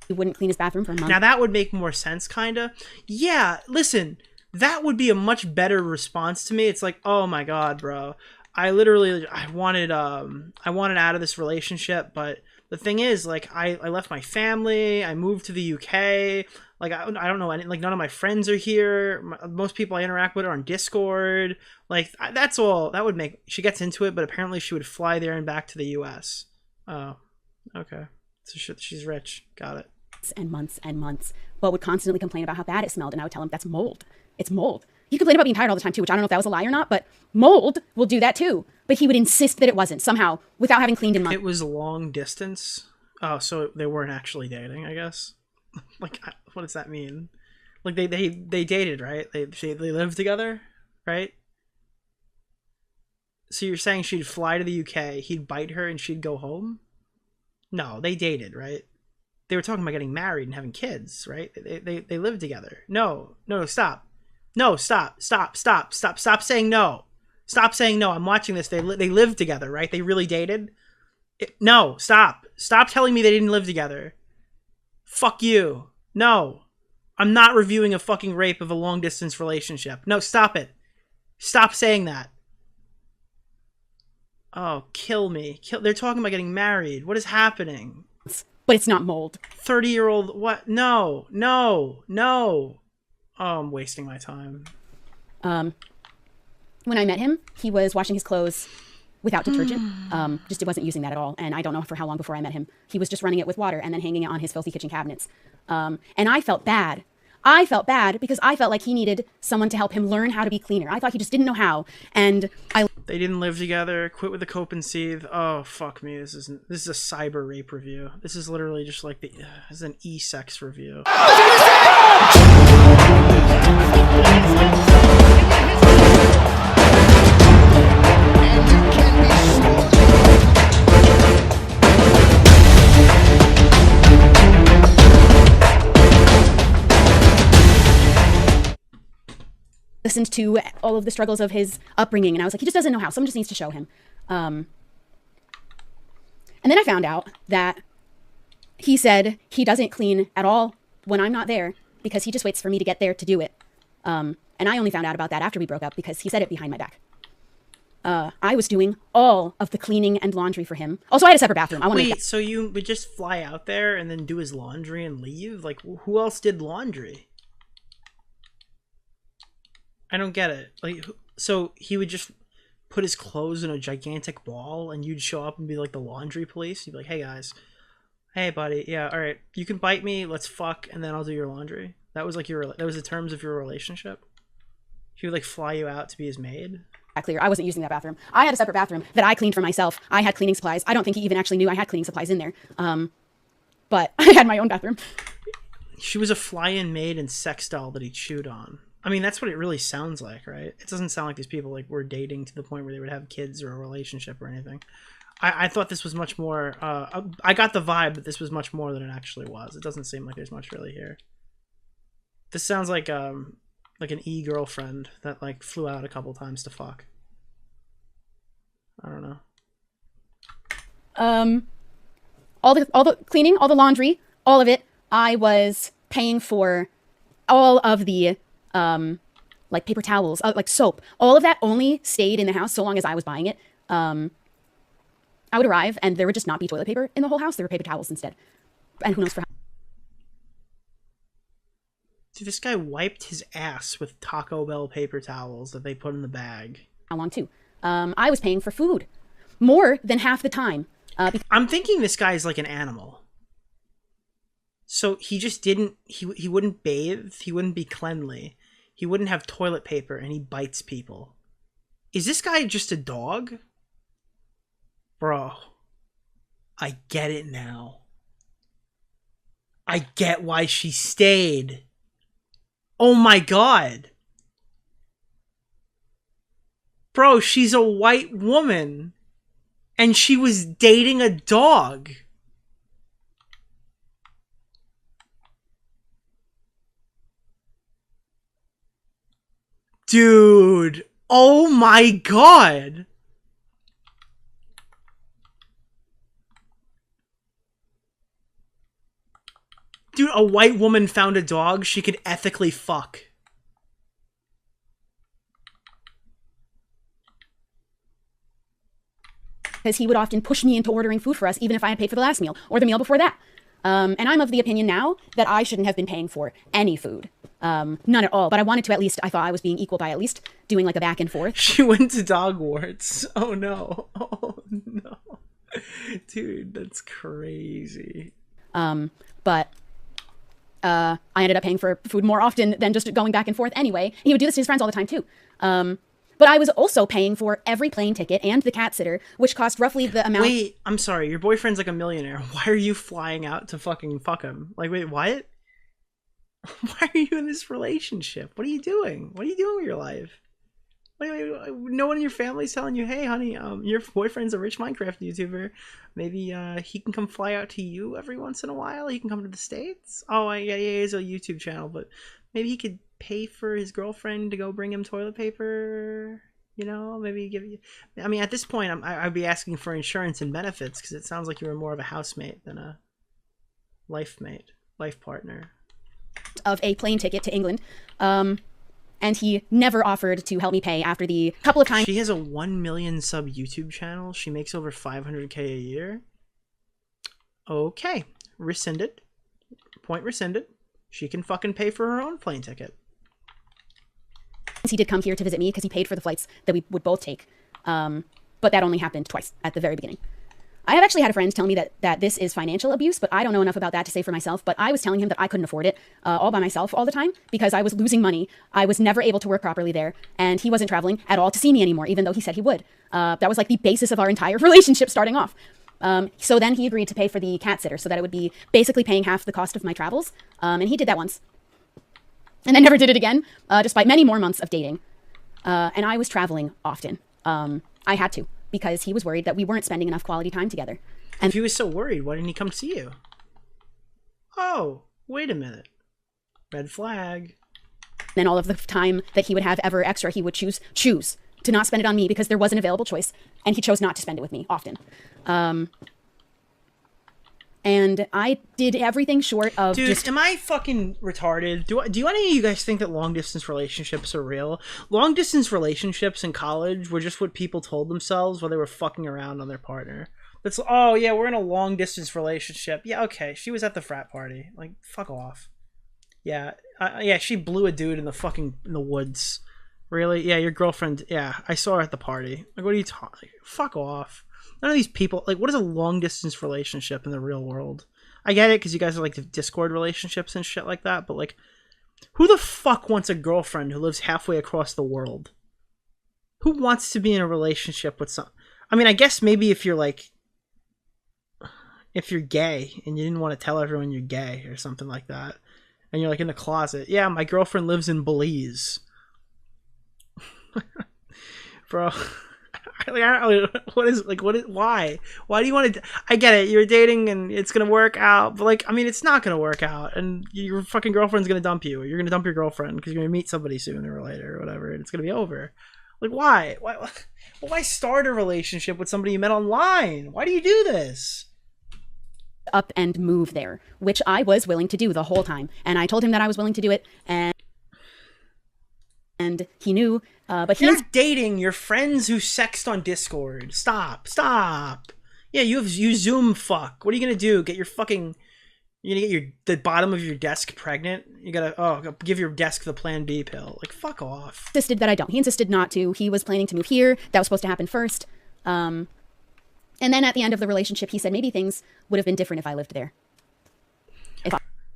he wouldn't clean his bathroom for a month. Now that would make more sense, kinda. Yeah, listen, that would be a much better response to me. It's like, oh my god, bro. I wanted out of this relationship, but the thing is, like, I left my family, I moved to the UK, like, I don't know, like, none of my friends are here, most people I interact with are on Discord, like, that's all. That would make, she gets into it, but apparently she would fly there and back to the US. Oh, okay. So she's rich. Got it. And months, but would constantly complain about how bad it smelled, and I would tell him, that's mold. It's mold. He complained about being tired all the time too, which I don't know if that was a lie or not, but mold will do that too. But he would insist that it wasn't, somehow, without having cleaned in months. It was long distance? Oh, so they weren't actually dating, I guess? Like, what does that mean? Like, they dated, right? They lived together, right? So you're saying she'd fly to the UK, he'd bite her, and she'd go home? No, they dated, right? They were talking about getting married and having kids, right? They lived together. No, stop. No, stop saying no. Stop saying no. I'm watching this. They lived together, right? They really dated? No, stop. Stop telling me they didn't live together. Fuck you. No. I'm not reviewing a fucking rape of a long distance relationship. No, stop it. Stop saying that. Oh, kill me. They're talking about getting married. What is happening? But it's not mold. 30-year-old, what? No. Oh, I'm wasting my time. When I met him, he was washing his clothes without detergent. Just it wasn't using that at all. And I don't know for how long before I met him. He was just running it with water and then hanging it on his filthy kitchen cabinets. And I felt bad. I felt bad because I felt like he needed someone to help him learn how to be cleaner. I thought he just didn't know how. And They didn't live together. Quit with the cope and seethe. Oh, fuck me. This is a cyber rape review. This is literally just like this is an e-sex review. listened to all of the struggles of his upbringing, and I was like, he just doesn't know how. Someone just needs to show him. And then I found out that he said he doesn't clean at all when I'm not there because he just waits for me to get there to do it. And I only found out about that after we broke up because he said it behind my back. I was doing all of the cleaning and laundry for him. Also, I had a separate bathroom. Wait, so you would just fly out there and then do his laundry and leave? Like, who else did laundry? I don't get it. Like, so he would just put his clothes in a gigantic ball and you'd show up and be like the laundry police? You'd be like, hey guys, hey buddy, yeah, all right, you can bite me, let's fuck, and then I'll do your laundry. That was like that was the terms of your relationship? He would like fly you out to be his maid? Clear. I wasn't using that bathroom. I had a separate bathroom that I cleaned for myself. I had cleaning supplies. I don't think he even actually knew I had cleaning supplies in there. But I had my own bathroom. She was a fly-in maid and sex doll that he chewed on. I mean, that's what it really sounds like, right? It doesn't sound like these people like were dating to the point where they would have kids or a relationship or anything. I thought this was much more. I got the vibe that this was much more than it actually was. It doesn't seem like there's much really here. This sounds like an e-girlfriend that like flew out a couple times to fuck. I don't know. All the cleaning, all the laundry, all of it, I was paying for. All of the like paper towels, like soap, all of that only stayed in the house so long as I was buying it. I would arrive and there would just not be toilet paper in the whole house. There were paper towels instead. And who knows for how. Dude, this guy wiped his ass with Taco Bell paper towels that they put in the bag. How long too? I was paying for food more than half the time. I'm thinking this guy's like an animal. So he just didn't, he wouldn't bathe, he wouldn't be cleanly, he wouldn't have toilet paper, and he bites people. Is this guy just a dog? Bro, I get it now. I get why she stayed. Oh my god. Bro, she's a white woman. And she was dating a dog. Dude. Oh my god. Dude, a white woman found a dog she could ethically fuck. Because he would often push me into ordering food for us, even if I had paid for the last meal or the meal before that. And I'm of the opinion now that I shouldn't have been paying for any food. None at all. But I wanted to at least, I thought I was being equal by at least doing like a back and forth. She went to dog warts. Oh no. Oh no. Dude, that's crazy. But I ended up paying for food more often than just going back and forth anyway. He would do this to his friends all the time too. But I was also paying for every plane ticket and the cat sitter, which cost roughly the amount. Wait, I'm sorry. Your boyfriend's like a millionaire. Why are you flying out to fucking fuck him? Like, wait, what? Why are you in this relationship? What are you doing? What are you doing with your life? Wait, no one in your family's telling you, hey, honey, your boyfriend's a rich Minecraft YouTuber. Maybe he can come fly out to you every once in a while. He can come to the States. Oh, yeah, he has a YouTube channel, but maybe he could pay for his girlfriend to go bring him toilet paper. You know, maybe give you. I mean, at this point, I'd be asking for insurance and benefits because it sounds like you were more of a housemate than a life partner. Of a plane ticket to England. And he never offered to help me pay after the couple of times. She has a 1 million sub YouTube channel. She makes over 500K a year. Okay. Rescinded. Point rescinded. She can fucking pay for her own plane ticket. He did come here to visit me because he paid for the flights that we would both take. but that only happened twice at the very beginning. I have actually had a friend tell me that this is financial abuse, but I don't know enough about that to say for myself. But I was telling him that I couldn't afford it all by myself all the time because I was losing money. I was never able to work properly there, and he wasn't traveling at all to see me anymore, even though he said he would. That was like the basis of our entire relationship starting off. So then he agreed to pay for the cat sitter so that it would be basically paying half the cost of my travels. And he did that once. And then never did it again, despite many more months of dating. And I was traveling often. I had to, because he was worried that we weren't spending enough quality time together. And if he was so worried, why didn't he come see you? Oh, wait a minute. Red flag. then all of the time that he would have ever extra, he would choose to not spend it on me because there was an available choice, and he chose not to spend it with me often. And I did everything short of Dude, am I fucking retarded? Do any of you guys think that long-distance relationships are real? Long-distance relationships in college were just what people told themselves while they were fucking around on their partner. It's, oh, yeah, we're in a long-distance relationship. Yeah, okay, she was at the frat party. Like, fuck off. Yeah, yeah, she blew a dude in the woods. Really? Yeah, your girlfriend, yeah, I saw her at the party. Like, what are you talking? Fuck off. None of these people, like, what is a long-distance relationship in the real world? I get it, because you guys are, like, the Discord relationships and shit like that, but, like, who the fuck wants a girlfriend who lives halfway across the world? Who wants to be in a relationship with some... I mean, I guess maybe if you're, like... if you're gay, and you didn't want to tell everyone you're gay, or something like that, and you're, like, in the closet. Yeah, my girlfriend lives in Belize. Bro... Like, I don't know, why do you want to, I get it, you're dating and it's gonna work out, but, like, I mean, it's not gonna work out, and your fucking girlfriend's gonna dump you, or you're gonna dump your girlfriend because you're gonna meet somebody sooner or later or whatever, and it's gonna be over. Like, why start a relationship with somebody you met online? Why do you do this? Up and move there, which I was willing to do the whole time, and I told him that I was willing to do it, and he knew, but you're not dating your friends who sext on Discord. Stop. Yeah, you Zoom fuck. What are you gonna do? You're gonna get the bottom of your desk pregnant? You gotta give your desk the Plan B pill. Like, fuck off. Insisted that I don't. He insisted not to. He was planning to move here. That was supposed to happen first. And then at the end of the relationship, he said maybe things would have been different if I lived there.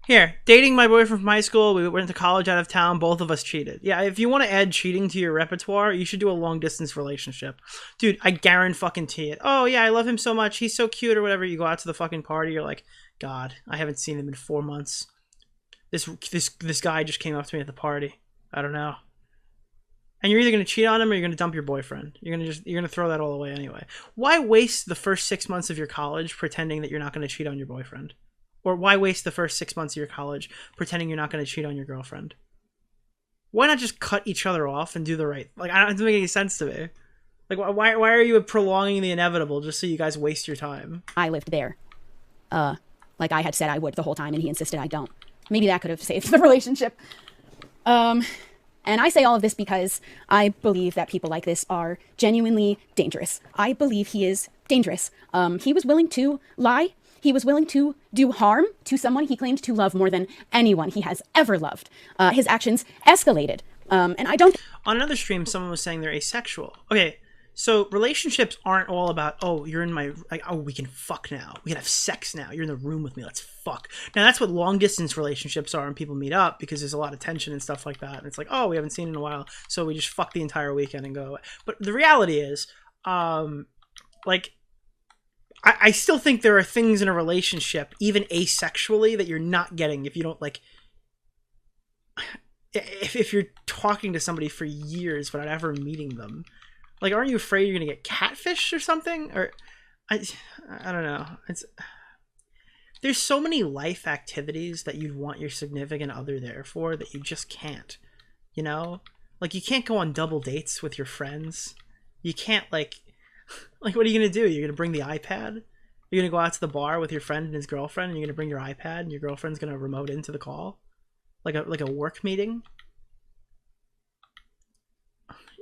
Here, dating my boyfriend from high school, we went to college out of town, both of us cheated. Yeah, if you want to add cheating to your repertoire, you should do a long-distance relationship. Dude, I guarantee it. Oh, yeah, I love him so much, he's so cute, or whatever. You go out to the fucking party, you're like, God, I haven't seen him in 4 months. This guy just came up to me at the party. I don't know. And you're either going to cheat on him or you're going to dump your boyfriend. You're going to throw that all away anyway. Why waste the first 6 months of your college pretending that you're not going to cheat on your boyfriend? Or why waste the first 6 months of your college pretending you're not going to cheat on your girlfriend? Why not just cut each other off and do the right? Like, it doesn't make any sense to me. Like, why are you prolonging the inevitable just so you guys waste your time? I lived there. Like I had said I would the whole time, and he insisted I don't. Maybe that could have saved the relationship. And I say all of this because I believe that people like this are genuinely dangerous. I believe he is dangerous. He was willing to lie. He was willing to do harm to someone he claimed to love more than anyone he has ever loved. His actions escalated. And I don't... On another stream, someone was saying they're asexual. Okay, so relationships aren't all about, oh, you're in my... like, oh, we can fuck now. We can have sex now. You're in the room with me. Let's fuck. Now, that's what long-distance relationships are when people meet up, because there's a lot of tension and stuff like that. And it's like, oh, we haven't seen in a while, so we just fuck the entire weekend and go away. But the reality is, like... I still think there are things in a relationship, even asexually, that you're not getting if you don't, like... If you're talking to somebody for years without ever meeting them. Like, aren't you afraid you're going to get catfished or something? Or... I don't know. There's so many life activities that you'd want your significant other there for that you just can't. You know? Like, you can't go on double dates with your friends. You can't, like... Like, what are you going to do? You're going to bring the iPad? You're going to go out to the bar with your friend and his girlfriend, and you're going to bring your iPad, and your girlfriend's going to remote into the call? Like a work meeting?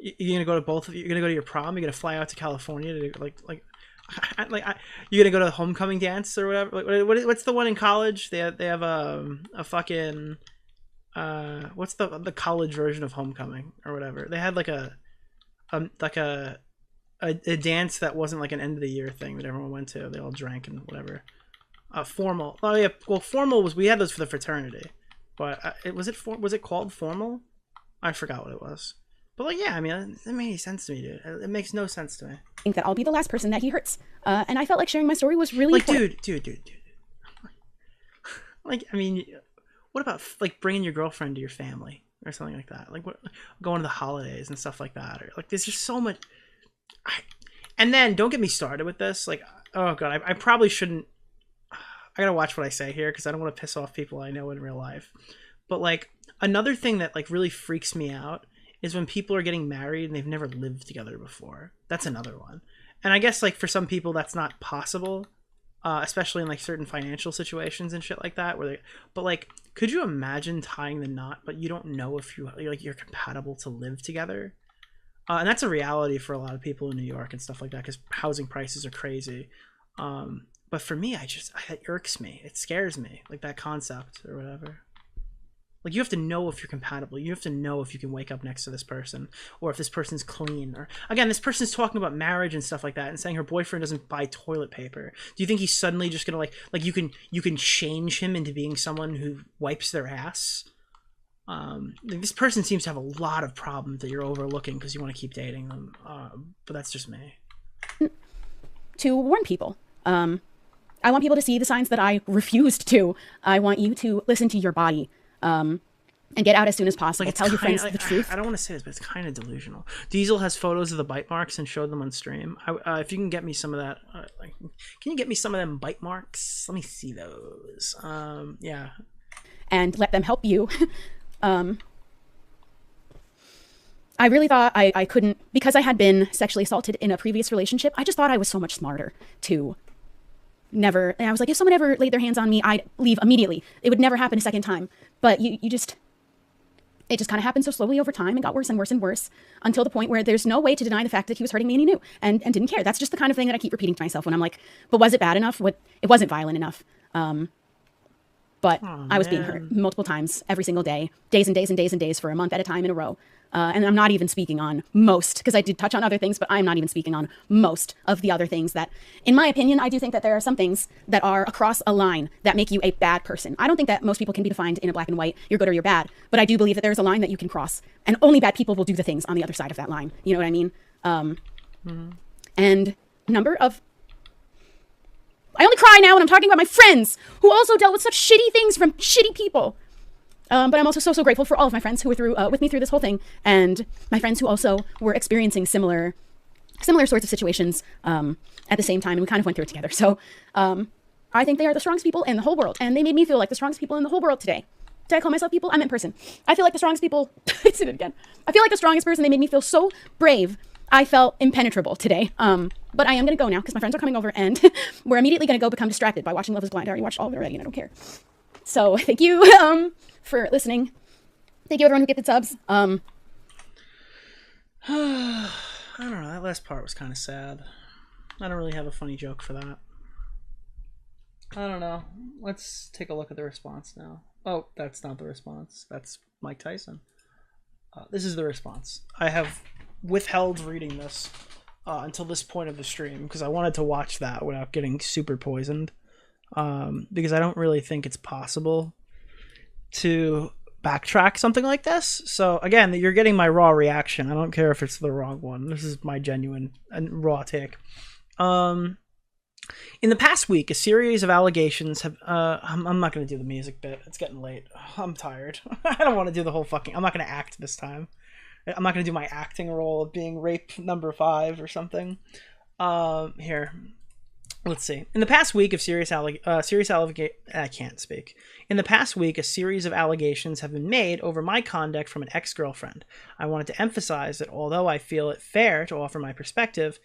You're going to go to both of you? You're going to go to your prom? You're going to fly out to California to, you're going to go to the homecoming dance or whatever? What's the one in college? They have a fucking... what's the college version of homecoming or whatever? They had like a a dance that wasn't like an end of the year thing that everyone went to. They all drank and whatever. Formal. Oh yeah. Well, formal was, we had those for the fraternity, but was it called formal? I forgot what it was. But like, yeah, I mean, it made any sense to me, dude. It makes no sense to me. I think that I'll be the last person that he hurts. And I felt like sharing my story was really like, important. dude. Like, I mean, what about like bringing your girlfriend to your family or something like that? Like, what, going to the holidays and stuff like that, or like, there's just so much. And then don't get me started with this. Like, oh god, I probably shouldn't. I gotta watch what I say here because I don't want to piss off people I know in real life. But like, another thing that like really freaks me out is when people are getting married and they've never lived together before. That's another one. And I guess like for some people that's not possible, especially in like certain financial situations and shit like that. But like, could you imagine tying the knot, but you don't know if you're compatible to live together? And that's a reality for a lot of people in New York and stuff like that because housing prices are crazy. But for me, it irks me. It scares me, like that concept or whatever. Like, you have to know if you're compatible. You have to know if you can wake up next to this person or if this person's clean. Or again, this person's talking about marriage and stuff like that and saying her boyfriend doesn't buy toilet paper. Do you think he's suddenly just gonna like you can change him into being someone who wipes their ass? Like, this person seems to have a lot of problems that you're overlooking because you want to keep dating them. But that's just me. To warn people. I want people to see the signs that I refused to. I want you to listen to your body. And get out as soon as possible. Like, tell your friends the truth. I don't want to say this, but it's kind of delusional. Diesel has photos of the bite marks and showed them on stream. If you can get me some of that, can you get me some of them bite marks? Let me see those. Yeah. And let them help you. I really thought I couldn't, because I had been sexually assaulted in a previous relationship, I just thought I was so much smarter to never, and I was like, if someone ever laid their hands on me, I'd leave immediately. It would never happen a second time. But it just kind of happened so slowly over time and got worse and worse and worse until the point where there's no way to deny the fact that he was hurting me and he knew and didn't care. That's just the kind of thing that I keep repeating to myself when I'm like, but was it bad enough? It wasn't violent enough. But I was being hurt multiple times every single day, days and days and days and days for a month at a time in a row. And I'm not even speaking on most, because I did touch on other things, but I'm not even speaking on most of the other things that, in my opinion, I do think that there are some things that are across a line that make you a bad person. I don't think that most people can be defined in a black and white, you're good or you're bad, but I do believe that there's a line that you can cross, and only bad people will do the things on the other side of that line. You know what I mean? And number of... I only cry now when I'm talking about my friends who also dealt with such shitty things from shitty people. But I'm also so grateful for all of my friends who were with me through this whole thing, and my friends who also were experiencing similar sorts of situations at the same time, and we kind of went through it together. So I think they are the strongest people in the whole world, and they made me feel like the strongest people in the whole world today. Did I call myself people? I meant person. I feel like the strongest people... I said it again. I feel like the strongest person. They made me feel so brave. I felt impenetrable today. But I am going to go now because my friends are coming over, and we're immediately going to go become distracted by watching Love is Blind. I already watched all of it already, and I don't care. So thank you for listening. Thank you everyone who gifted subs. I don't know. That last part was kind of sad. I don't really have a funny joke for that. I don't know. Let's take a look at the response now. Oh, that's not the response. That's Mike Tyson. This is the response. I have withheld reading this until this point of the stream because I wanted to watch that without getting super poisoned. Because I don't really think it's possible to backtrack something like this. So again, you're getting my raw reaction. I don't care if it's the wrong one. This is my genuine and raw take. In the past week, a series of allegations have... I'm not going to do the music bit. It's getting late. I'm tired. I don't want to do the whole fucking... I'm not going to act this time. I'm not going to do my acting role of being rape number 5 or something. Here. Let's see. In the past week, I can't speak. In the past week, a series of allegations have been made over my conduct from an ex-girlfriend. I wanted to emphasize that although I feel it fair to offer my perspective,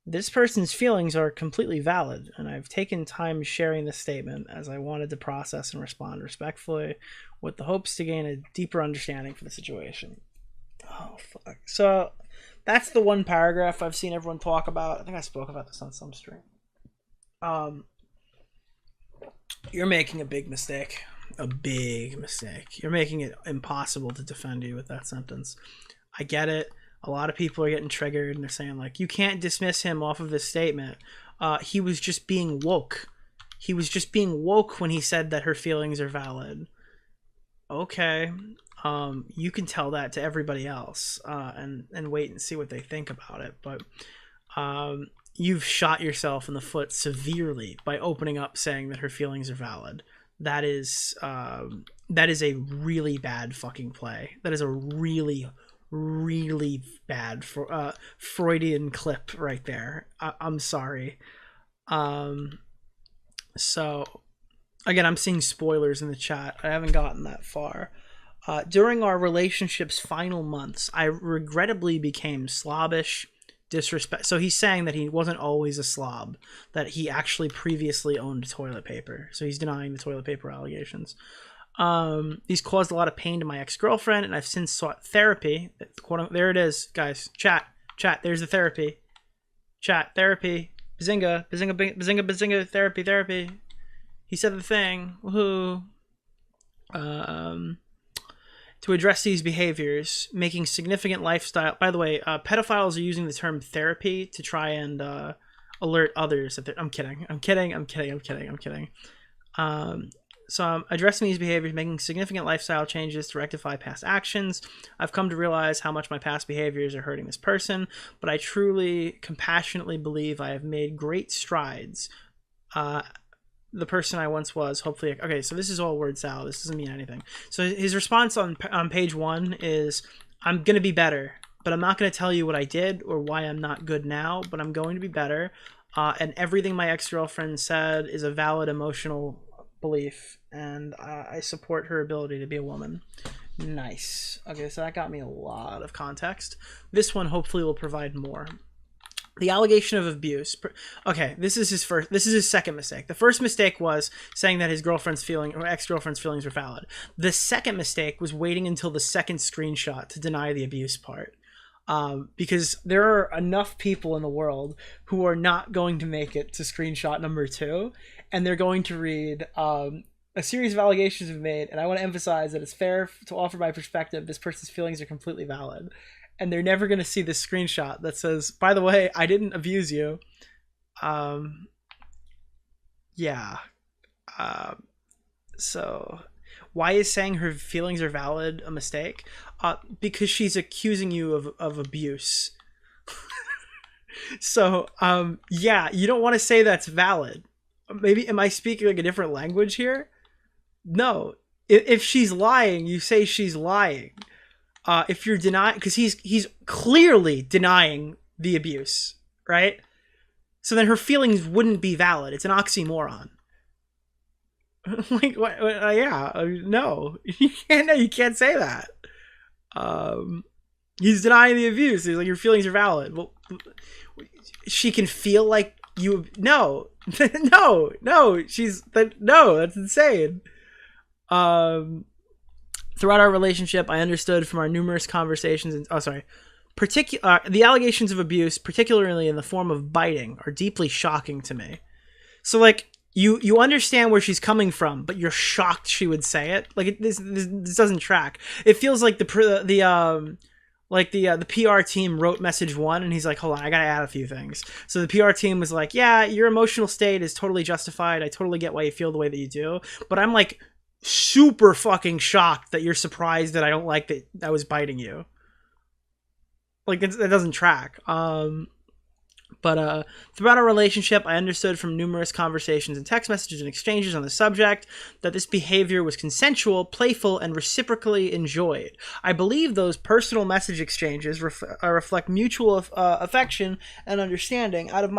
this person's feelings are completely valid, and I've taken time sharing this statement as I wanted to process and respond respectfully with the hopes to gain a deeper understanding for the situation. Oh, fuck. So, that's the one paragraph I've seen everyone talk about. I think I spoke about this on some stream. You're making a big mistake. A big mistake. You're making it impossible to defend you with that sentence. I get it. a lot of people are getting triggered and they're saying like, you can't dismiss him off of this statement. He was just being woke. He was just being woke when he said that her feelings are valid. Okay. You can tell that to everybody else, and wait and see what they think about it. But you've shot yourself in the foot severely by opening up saying that her feelings are valid. That is a really bad fucking play. That is a really, really bad Freudian clip right there. I'm sorry. So again, I'm seeing spoilers in the chat. I haven't gotten that far. During our relationship's final months, I regrettably became slobbish, disrespect. So he's saying that he wasn't always a slob, that he actually previously owned toilet paper. So he's denying the toilet paper allegations. These caused a lot of pain to my ex-girlfriend, and I've since sought therapy. There it is, guys. Chat. There's the therapy. Chat. Therapy. Bazinga. Therapy. He said the thing. Woohoo. To address these behaviors, making significant lifestyle. By the way, pedophiles are using the term therapy to try and alert others that I'm kidding. So I'm addressing these behaviors, making significant lifestyle changes to rectify past actions. I've come to realize how much my past behaviors are hurting this person, but I truly, compassionately believe I have made great strides. The person I once was, hopefully. Okay, so this is all word salad. This doesn't mean anything. So his response on page 1 is, I'm going to be better, but I'm not going to tell you what I did or why I'm not good now, but I'm going to be better. And everything my ex-girlfriend said is a valid emotional belief, and I support her ability to be a woman. Nice. Okay, so that got me a lot of context. This one hopefully will provide more. The allegation of abuse. Okay, this is his second mistake. The first mistake was saying that his ex-girlfriend's feelings were valid. The second mistake was waiting until the second screenshot to deny the abuse part. Because there are enough people in the world who are not going to make it to screenshot number 2, and they're going to read a series of allegations we've made, and I want to emphasize that it's fair to offer my perspective. This person's feelings are completely valid. And they're never going to see this screenshot that says, by the way, I didn't abuse you. Yeah. So why is saying her feelings are valid a mistake? Because she's accusing you of abuse. So, yeah, you don't want to say that's valid. Maybe, am I speaking like a different language here? No. If she's lying, you say she's lying. If you're denying, because he's clearly denying the abuse, right? So then her feelings wouldn't be valid. It's an oxymoron. Like, what? Yeah, no, you can't say that. He's denying the abuse. He's like, your feelings are valid. Well, she can feel like you. No, no, that's insane. Throughout our relationship, I understood from our numerous conversations and the allegations of abuse, particularly in the form of biting, are deeply shocking to me. So like you understand where she's coming from, but you're shocked she would say it. Like this doesn't track. It feels like the PR team wrote message 1 and he's like, hold on, I gotta add a few things. So the PR team was like, yeah, your emotional state is totally justified. I totally get why you feel the way that you do. But I'm like super fucking shocked that you're surprised that I don't like that I was biting you. Like that doesn't track. But throughout our relationship, I understood from numerous conversations and text messages and exchanges on the subject that this behavior was consensual, playful, and reciprocally enjoyed. I believe those personal message exchanges reflect mutual affection and understanding. Out of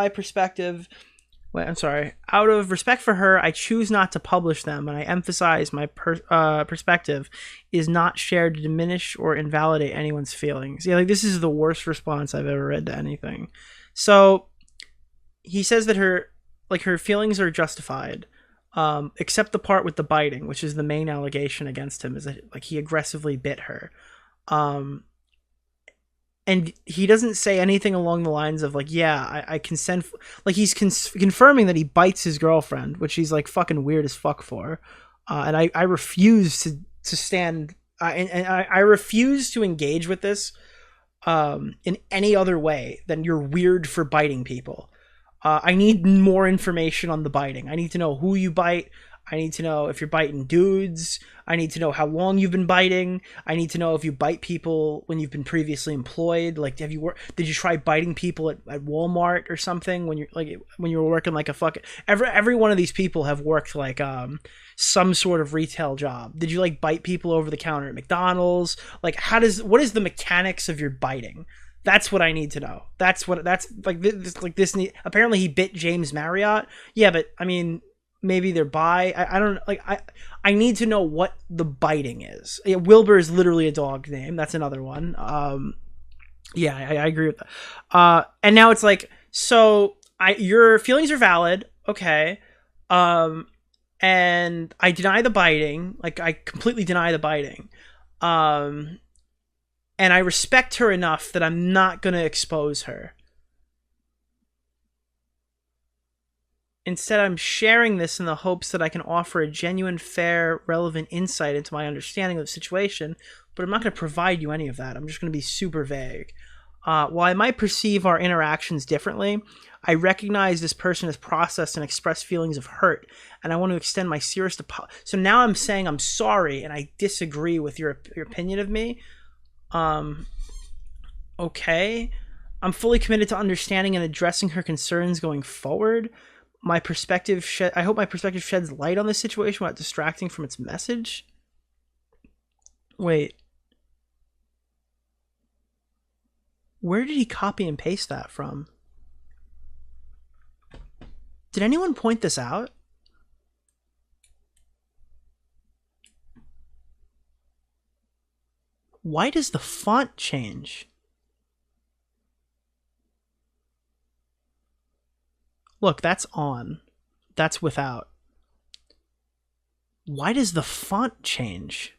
respect for her, I choose not to publish them, and I emphasize my perspective is not shared to diminish or invalidate anyone's feelings. Yeah, like this is the worst response I've ever read to anything. So he says that her feelings are justified, except the part with the biting, which is the main allegation against him, is that like he aggressively bit her. And he doesn't say anything along the lines of like, yeah, I consent. Like he's confirming that he bites his girlfriend, which he's like fucking weird as fuck for. And I refuse to stand. And I refuse to engage with this. in any other way than you're weird for biting people. I need more information on the biting. I need to know who you bite. I need to know if you're biting dudes. I need to know how long you've been biting. I need to know if you bite people when you've been previously employed. Like, did you try biting people at Walmart or something when you were working like a fucking... Every one of these people have worked like some sort of retail job. Did you like bite people over the counter at McDonald's? Like, what is the mechanics of your biting? That's what I need to know. Apparently he bit James Marriott. Yeah, but I mean, maybe they're bi. I don't like. I need to know what the biting is. Yeah, Wilbur is literally a dog name. That's another one. Yeah, I agree with that. And now it's like, so your feelings are valid. Okay. And I deny the biting. Like, I completely deny the biting. And I respect her enough that I'm not going to expose her. Instead, I'm sharing this in the hopes that I can offer a genuine, fair, relevant insight into my understanding of the situation, but I'm not going to provide you any of that. I'm just going to be super vague. While I might perceive our interactions differently, I recognize this person has processed and expressed feelings of hurt, and I want to extend my serious apology. So now I'm saying I'm sorry, and I disagree with your opinion of me. Okay. I'm fully committed to understanding and addressing her concerns going forward. I hope my perspective sheds light on this situation without distracting from its message. Wait. Where did he copy and paste that from? Did anyone point this out? Why does the font change? Look, that's on. That's without. Why does the font change?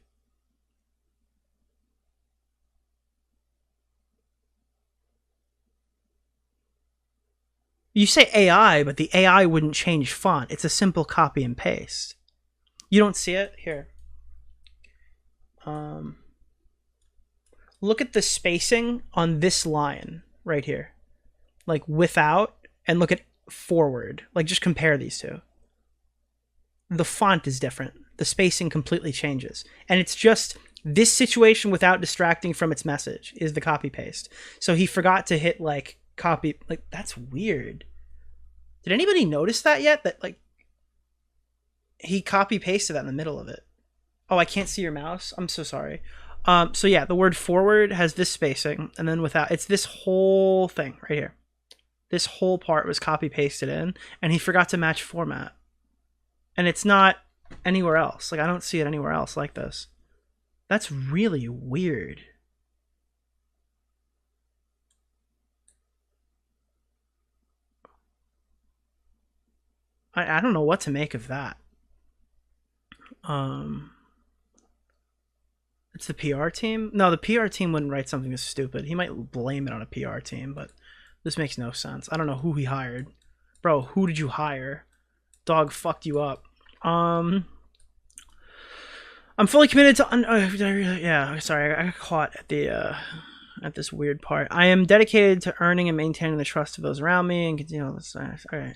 You say AI, but the AI wouldn't change font. It's a simple copy and paste. You don't see it? Here. Look at the spacing on this line right here. Like without, and look at forward. Like, just compare these two. The font is different. The spacing completely changes. And it's just this situation without distracting from its message is the copy paste. So he forgot to hit like copy. Like, that's weird. Did anybody notice that yet? That like he copy pasted that in the middle of it. Oh, I can't see your mouse. I'm so sorry. So yeah, the word forward has this spacing, and then without, it's this whole thing right here. This whole part was copy pasted in, and he forgot to match format. And it's not anywhere else. Like, I don't see it anywhere else like this. That's really weird. I don't know what to make of that. It's the PR team? No, the PR team wouldn't write something this stupid. He might blame it on a PR team, but this makes no sense. I don't know who he hired. Bro, who did you hire? Dog fucked you up. I'm fully committed to... yeah, sorry, I got caught at the... at this weird part. I am dedicated to earning and maintaining the trust of those around me and continue this. All right.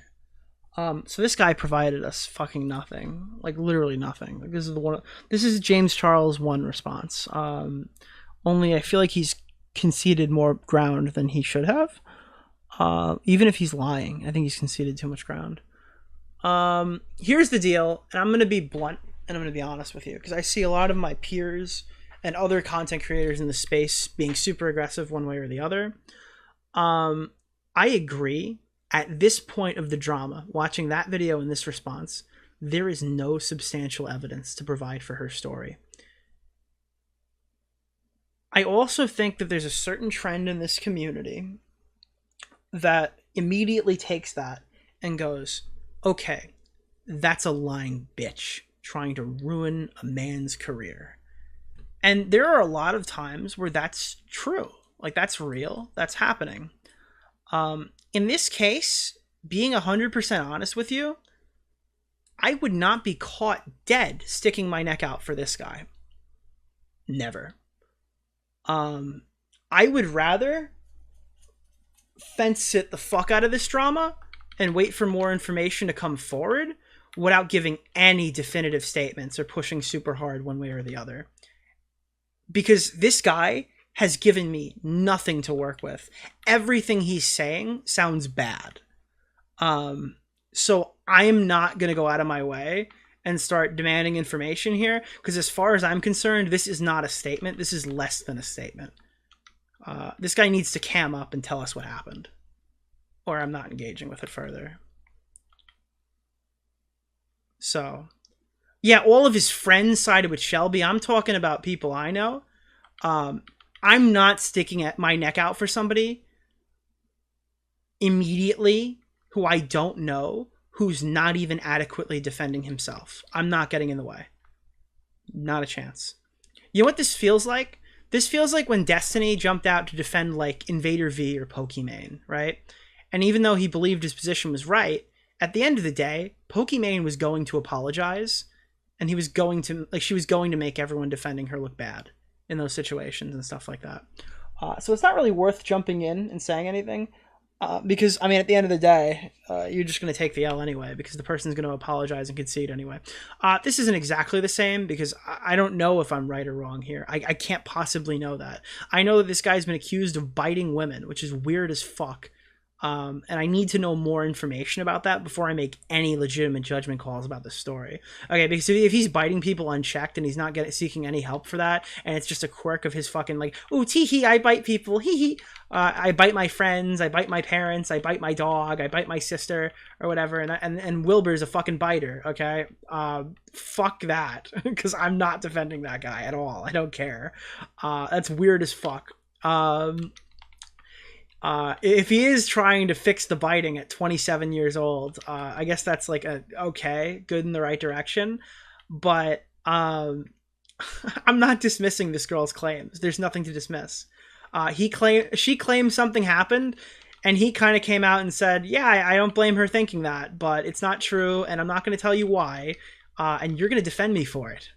So this guy provided us fucking nothing, like literally nothing. Like, this is James Charles 1 response. Only I feel like he's conceded more ground than he should have. Even if he's lying, I think he's conceded too much ground. Here's the deal, and I'm going to be blunt and I'm going to be honest with you, because I see a lot of my peers and other content creators in the space being super aggressive one way or the other. I agree. At this point of the drama, watching that video and this response, there is no substantial evidence to provide for her story. I also think that there's a certain trend in this community that immediately takes that and goes, okay, that's a lying bitch trying to ruin a man's career. And there are a lot of times where that's true. Like, that's real. That's happening. In this case, being 100% honest with you, I would not be caught dead sticking my neck out for this guy. Never. I would rather fence sit the fuck out of this drama and wait for more information to come forward without giving any definitive statements or pushing super hard one way or the other. Because this guy has given me nothing to work with. Everything he's saying sounds bad. So I'm not going to go out of my way and start demanding information here, because as far as I'm concerned, this is not a statement. This is less than a statement. This guy needs to cam up and tell us what happened, or I'm not engaging with it further. So, yeah, all of his friends sided with Shelby. I'm talking about people I know. I'm not sticking my neck out for somebody immediately who I don't know, who's not even adequately defending himself. I'm not getting in the way. Not a chance. You know what this feels like? This feels like when Destiny jumped out to defend like Invader V or Pokimane, right? And even though he believed his position was right, at the end of the day, Pokimane was going to apologize, and he was going to, like, she was going to make everyone defending her look bad in those situations and stuff like that. So it's not really worth jumping in and saying anything. Because, I mean, at the end of the day, you're just going to take the L anyway, because the person's going to apologize and concede anyway. This isn't exactly the same, because I don't know if I'm right or wrong here. I can't possibly know that. I know that this guy's been accused of biting women, which is weird as fuck. And I need to know more information about that before I make any legitimate judgment calls about the story. Okay, because if he's biting people unchecked and he's not seeking any help for that, and it's just a quirk of his fucking like, ooh, tee-hee, I bite people, hee-hee, I bite my friends, I bite my parents, I bite my dog, I bite my sister, or whatever, and Wilbur's a fucking biter, okay? Fuck that, because I'm not defending that guy at all. I don't care. That's weird as fuck. If he is trying to fix the biting at 27 years old, I guess that's like okay, good in the right direction. But I'm not dismissing this girl's claims. There's nothing to dismiss. She claimed something happened, and he kind of came out and said, yeah, I don't blame her thinking that, but it's not true, and I'm not going to tell you why, and you're going to defend me for it.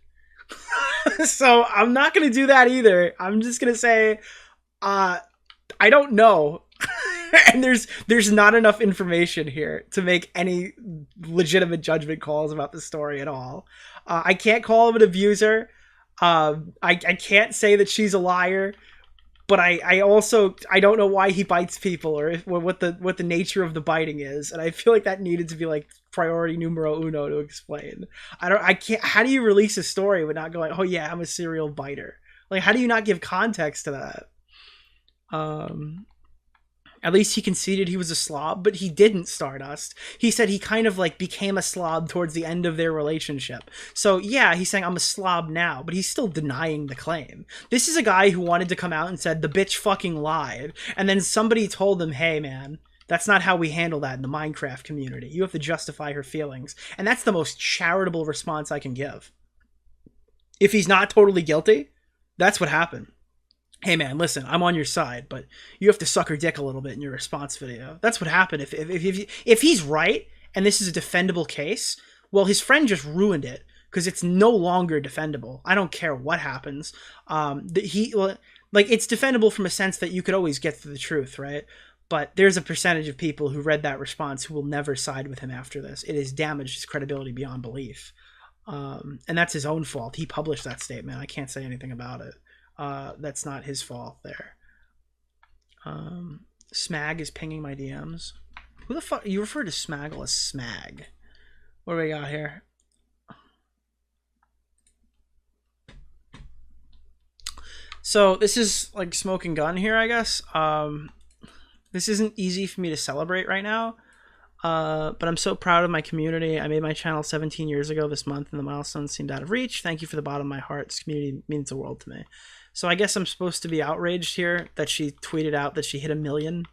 So I'm not going to do that either. I'm just going to say, I don't know. And there's not enough information here to make any legitimate judgment calls about the story at all. I can't call him an abuser. I can't say that she's a liar, but I also don't know why he bites people, or what the nature of the biting is, and I feel like that needed to be like priority numero uno to explain. I can't. How do you release a story without going, oh yeah, I'm a serial biter? Like, how do you not give context to that? At least he conceded he was a slob, but he didn't, Stardust. He said he kind of like became a slob towards the end of their relationship. So yeah, he's saying I'm a slob now, but he's still denying the claim. This is a guy who wanted to come out and said the bitch fucking lied, and then somebody told him, hey man, that's not how we handle that in the Minecraft community. You have to justify her feelings. And that's the most charitable response I can give. If he's not totally guilty, that's what happened. Hey man, listen, I'm on your side, but you have to suck her dick a little bit in your response video. That's what happened. If he's right, and this is a defendable case, well, his friend just ruined it, because it's no longer defendable. I don't care what happens. It's defendable from a sense that you could always get to the truth, right? But there's a percentage of people who read that response who will never side with him after this. It has damaged his credibility beyond belief. And that's his own fault. He published that statement. I can't say anything about it. That's not his fault there. Smag is pinging my DMs. Who the fuck? You refer to Smaggle as Smag. What do we got here? So this is like smoking gun here, I guess. This isn't easy for me to celebrate right now. But I'm so proud of my community. I made my channel 17 years ago this month, and the milestone seemed out of reach. Thank you for the bottom of my heart. This community means the world to me. So I guess I'm supposed to be outraged here that she tweeted out that she hit 1 million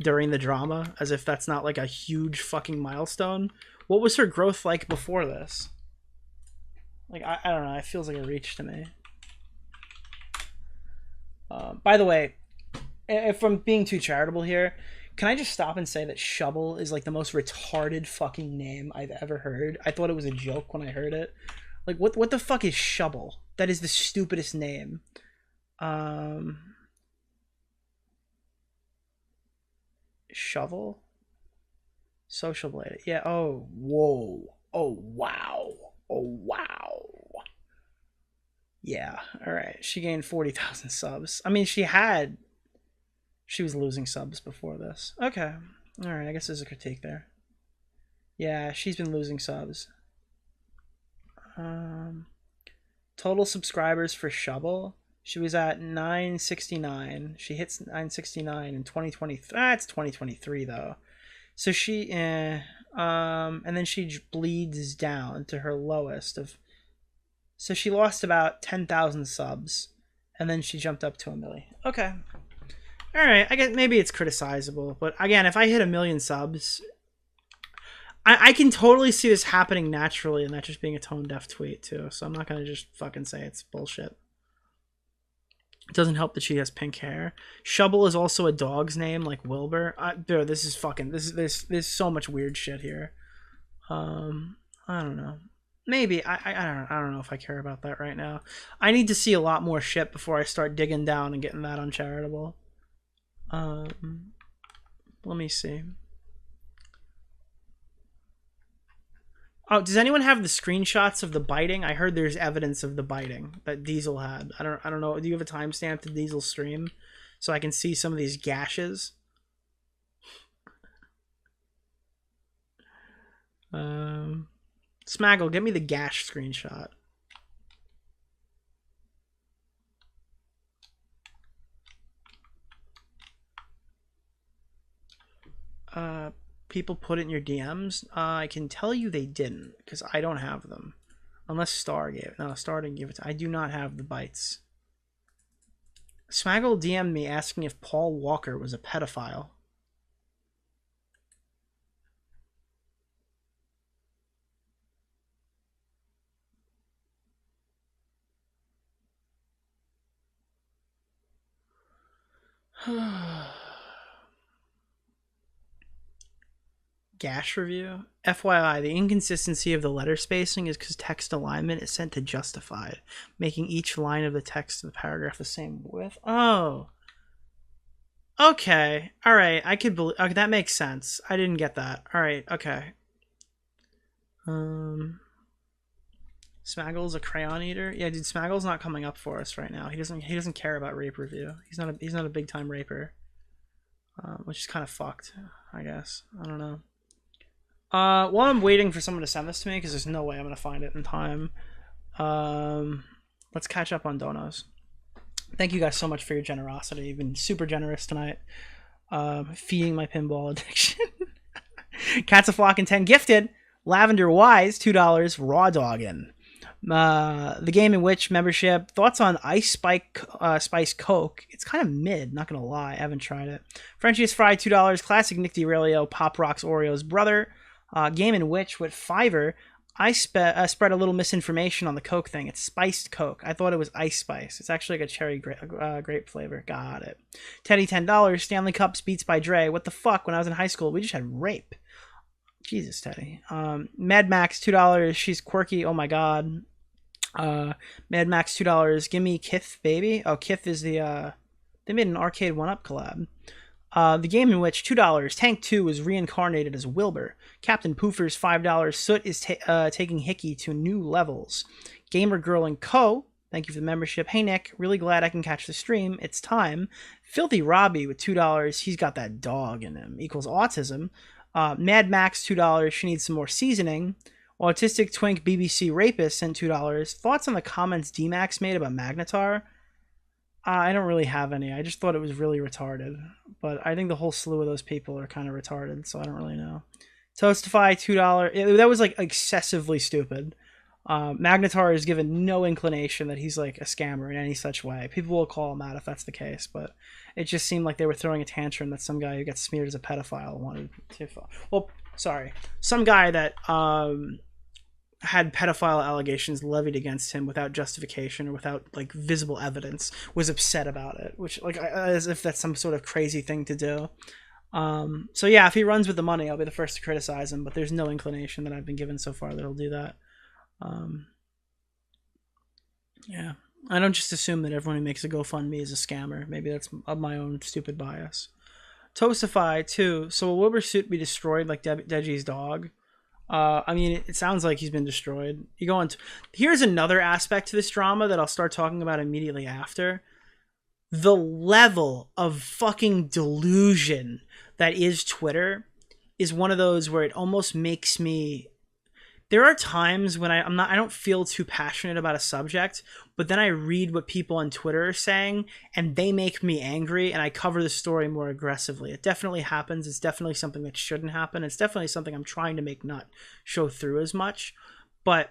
during the drama, as if that's not like a huge fucking milestone. What was her growth like before this? Like, I don't know. It feels like a reach to me. By the way, if I'm being too charitable here, can I just stop and say that Shubble is like the most retarded fucking name I've ever heard? I thought it was a joke when I heard it. Like, what the fuck is Shubble? That is the stupidest name. Shovel. Social blade. Yeah. Oh, whoa. Oh, wow. Oh, wow. Yeah. All right. She gained 40,000 subs. I mean, she was losing subs before this. Okay. All right. I guess there's a critique there. Yeah, she's been losing subs. Total subscribers for Shovel. She was at 969. She hits 969 in 2023. It's 2023 though. So she, and then she bleeds down to her lowest of. So she lost about 10,000 subs, and then she jumped up to 1 million. Okay, all right. I guess maybe it's criticizable, but again, if I hit 1 million subs, I can totally see this happening naturally, and that just being a tone deaf tweet too. So I'm not gonna just fucking say it's bullshit. It doesn't help that she has pink hair. Shovel is also a dog's name, like Wilbur. Dude, this is fucking. There's so much weird shit here. I don't know. Maybe I don't know if I care about that right now. I need to see a lot more shit before I start digging down and getting that uncharitable. Let me see. Oh, does anyone have the screenshots of the biting? I heard there's evidence of the biting that Diesel had. I don't know. Do you have a timestamp to Diesel's stream so I can see some of these gashes? Smaggle, give me the gash screenshot. People put it in your DMs. I can tell you they didn't, because I don't have them. Unless Star gave it. No, Star didn't give it. I do not have the bites. Smaggle DM'd me asking if Paul Walker was a pedophile. Gash review. FYI, the inconsistency of the letter spacing is because text alignment is set to justified, making each line of the text of the paragraph the same width. Oh. Okay. All right. I could believe. Okay, that makes sense. I didn't get that. All right. Okay. Smaggle's a crayon eater. Yeah, dude. Smaggle's not coming up for us right now. He doesn't care about rape review. He's not a big time raper. Which is kind of fucked, I guess. I don't know. While I'm waiting for someone to send this to me, because there's no way I'm going to find it in time, let's catch up on donos. Thank you guys so much for your generosity. You've been super generous tonight. Feeding my pinball addiction. Cats a Flock and 10 gifted. Lavender Wise, $2. Raw Doggin. The Game in Which membership. Thoughts on Ice Spice Coke? It's kind of mid, not going to lie. I haven't tried it. Frenchiest Fry, $2. Classic Nick DeOrio. Pop Rocks Oreo's brother. Game in Which with Fiverr. I spread a little misinformation on the Coke thing. It's spiced Coke. I thought it was Ice Spice. It's actually like a cherry grape flavor. Got it. Teddy, $10. Stanley Cups Beats by Dre. What the fuck? When I was in high school, we just had rape. Jesus, Teddy. Mad Max, $2. She's quirky. Oh my god. Mad Max, $2. Give me Kith, baby. Oh, Kith is the they made an Arcade 1-Up collab. The Game in Which, $2. Tank 2 is reincarnated as Wilbur. Captain Poofers, $5. Soot is taking Hickey to new levels. Gamer Girl and Co. Thank you for the membership. Hey Nick, really glad I can catch the stream. It's time. Filthy Robbie with $2. He's got that dog in him. Equals autism. Mad Max, $2. She needs some more seasoning. Autistic Twink BBC Rapist sent $2. Thoughts on the comments D-Max made about Magnetar? I don't really have any. I just thought it was really retarded. But I think the whole slew of those people are kind of retarded, so I don't really know. Toastify, $2. That was like excessively stupid. Magnetar is given no inclination that he's like a scammer in any such way. People will call him out if that's the case, but it just seemed like they were throwing a tantrum that some guy who gets smeared as a pedophile wanted to... Well, sorry. Some guy that had pedophile allegations levied against him without justification or without like visible evidence was upset about it, which like as if that's some sort of crazy thing to do. So yeah, if he runs with the money, I'll be the first to criticize him, but there's no inclination that I've been given so far that he'll do that. Yeah, I don't just assume that everyone who makes a GoFundMe is a scammer. Maybe that's my own stupid bias. Tosify too. So will Wilbur Soot be destroyed like Deji's dog? I mean, it sounds like he's been destroyed. You go on. Here's another aspect to this drama that I'll start talking about immediately after. The level of fucking delusion that is Twitter is one of those where it almost makes me. There are times when I don't feel too passionate about a subject, but then I read what people on Twitter are saying and they make me angry and I cover the story more aggressively. It definitely happens. It's definitely something that shouldn't happen. It's definitely something I'm trying to make not show through as much. But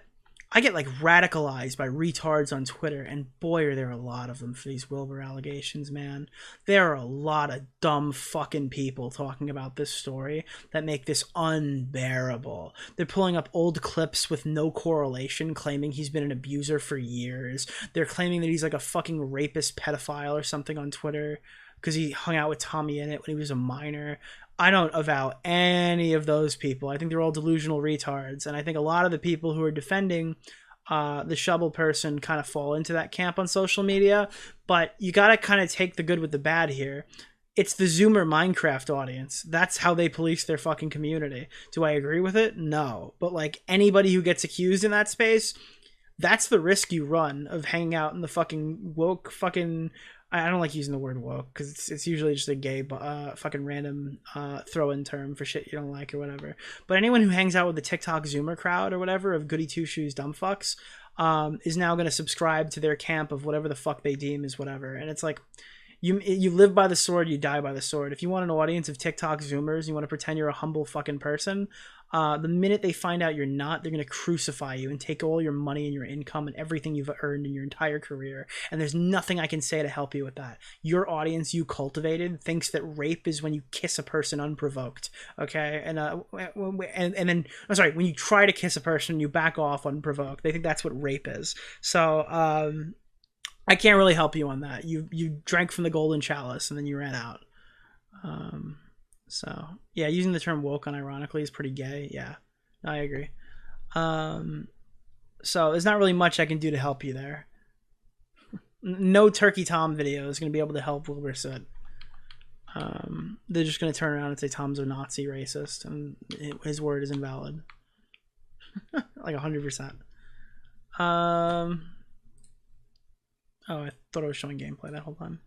I get like radicalized by retards on Twitter, and boy, are there a lot of them for these Wilbur allegations, man. There are a lot of dumb fucking people talking about this story that make this unbearable. They're pulling up old clips with no correlation, claiming he's been an abuser for years. They're claiming that he's like a fucking rapist pedophile or something on Twitter because he hung out with Tommy Innit when he was a minor. I don't avow any of those people. I think they're all delusional retards. And I think a lot of the people who are defending the shovel person kind of fall into that camp on social media. But you got to kind of take the good with the bad here. It's the Zoomer Minecraft audience. That's how they police their fucking community. Do I agree with it? No. But like anybody who gets accused in that space, that's the risk you run of hanging out in the fucking woke fucking... I don't like using the word woke because it's usually just a gay fucking random throw-in term for shit you don't like or whatever. But anyone who hangs out with the TikTok Zoomer crowd or whatever of goody two-shoes dumb fucks is now going to subscribe to their camp of whatever the fuck they deem is whatever. And it's like, you live by the sword, you die by the sword. If you want an audience of TikTok Zoomers, you want to pretend you're a humble fucking person, the minute they find out you're not, they're going to crucify you and take all your money and your income and everything you've earned in your entire career. And there's nothing I can say to help you with that. Your audience you cultivated thinks that rape is when you kiss a person unprovoked. Okay. And then, I'm sorry, when you try to kiss a person, you back off unprovoked. They think that's what rape is. So, I can't really help you on that. You drank from the golden chalice and then you ran out. So yeah, using the term woke unironically is pretty gay. Yeah, I agree. So there's not really much I can do to help you there. No Turkey Tom video is going to be able to help Wilbur Soot. They're just going to turn around and say Tom's a Nazi racist and his word is invalid. Like 100%. Oh, I thought I was showing gameplay that whole time.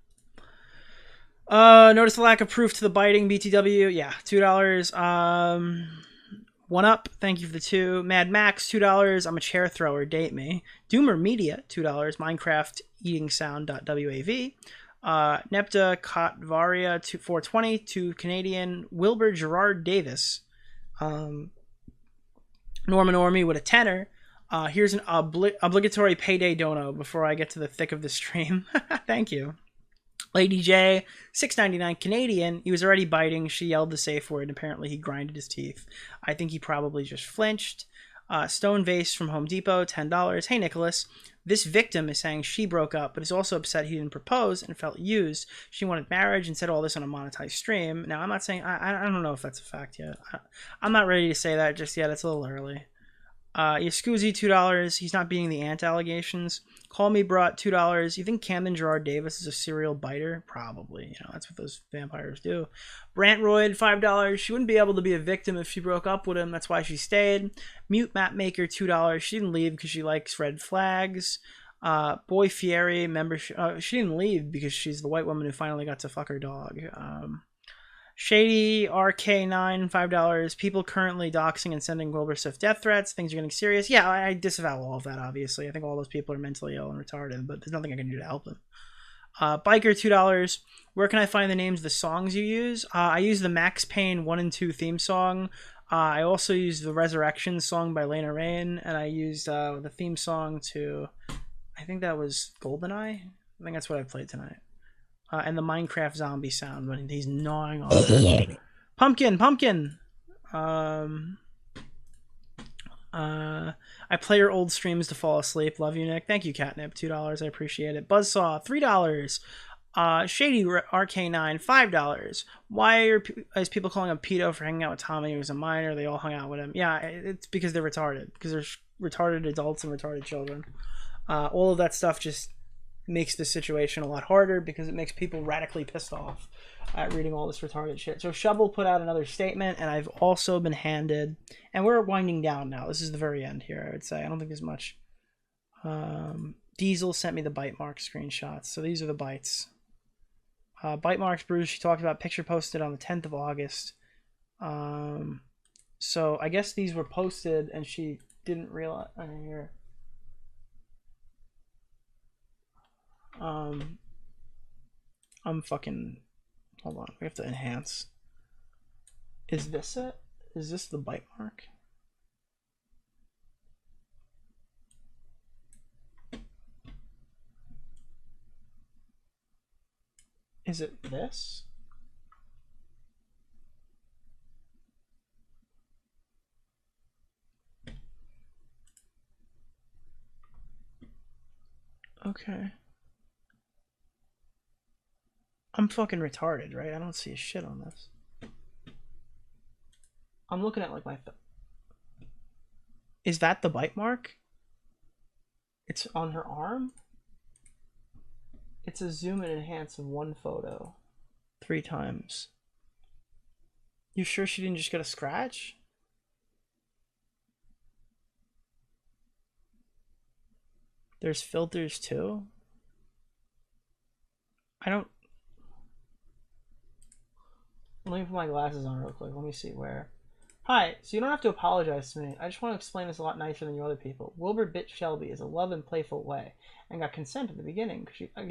Notice the lack of proof to the biting, BTW. Yeah, $2. One Up, thank you for the 2. Mad Max, $2. I'm a chair thrower, date me. Doomer Media, $2. Minecraft Eating Sound.wav. Nepta Kotvaria, 420. 2 Canadian. Wilbur Gerard Davis. Norman Ormy with a tenner. Here's an obligatory payday dono before I get to the thick of the stream. Thank you. Lady J, $6.99 Canadian. He was already biting. She yelled the safe word. Apparently, he grinded his teeth. I think he probably just flinched. Stone Vase from Home Depot, $10. Hey, Nicholas. This victim is saying she broke up, but is also upset he didn't propose and felt used. She wanted marriage and said all this on a monetized stream. Now, I'm not saying... I don't know if that's a fact yet. I'm not ready to say that just yet. It's a little early. Yaskuzi, $2. He's not beating the ant allegations. Call Me Brought, $2. You think Camden Gerard Davis is a serial biter? Probably. You know, that's what those vampires do. Brantroid, $5. She wouldn't be able to be a victim if she broke up with him. That's why she stayed. Mute Mapmaker, $2. She didn't leave because she likes red flags. Boy Fieri, membership. She didn't leave because she's the white woman who finally got to fuck her dog. Shady RK9, $5. People currently doxing and sending Wilbur Soot death threats. Things are getting serious. Yeah, I disavow all of that, obviously. I think all those people are mentally ill and retarded, but there's nothing I can do to help them. Biker, $2. Where can I find the names of the songs you use? I use the Max Payne 1 and 2 theme song. I also use the Resurrection song by Lena Rain, and I used the theme song to, I think that was GoldenEye. I think that's what I played tonight. And the Minecraft zombie sound when he's gnawing on it. Pumpkin. I play your old streams to fall asleep. Love you, Nick. Thank you, Catnip. $2. I appreciate it. Buzzsaw, $3. Shady RK9, $5. Why is people calling him pedo for hanging out with Tommy? He was a minor. They all hung out with him. Yeah, it's because they're retarded. Because there's retarded adults and retarded children. All of that stuff just makes this situation a lot harder because it makes people radically pissed off at reading all this retarded shit. So Shovel put out another statement, and I've also been handed, and we're winding down now. This is the very end here, I would say. I don't think there's much. Diesel sent me the bite mark screenshots. So these are the bites. Bite marks, Bruce, she talked about picture posted on the 10th of August. So I guess these were posted and she didn't realize. Here. I'm fucking. Hold on, we have to enhance. Is this it? Is this the bite mark? Is it this? Okay. I'm fucking retarded, right? I don't see a shit on this. I'm looking at like my... Is that the bite mark? It's on her arm? It's a zoom and enhance of one photo. 3 times. You sure she didn't just get a scratch? There's filters too? I don't... Let me put my glasses on real quick. Let me see where. Hi, so you don't have to apologize to me. I just want to explain this a lot nicer than you other people. Wilbur bit Shelby is a love and playful way and got consent at the beginning.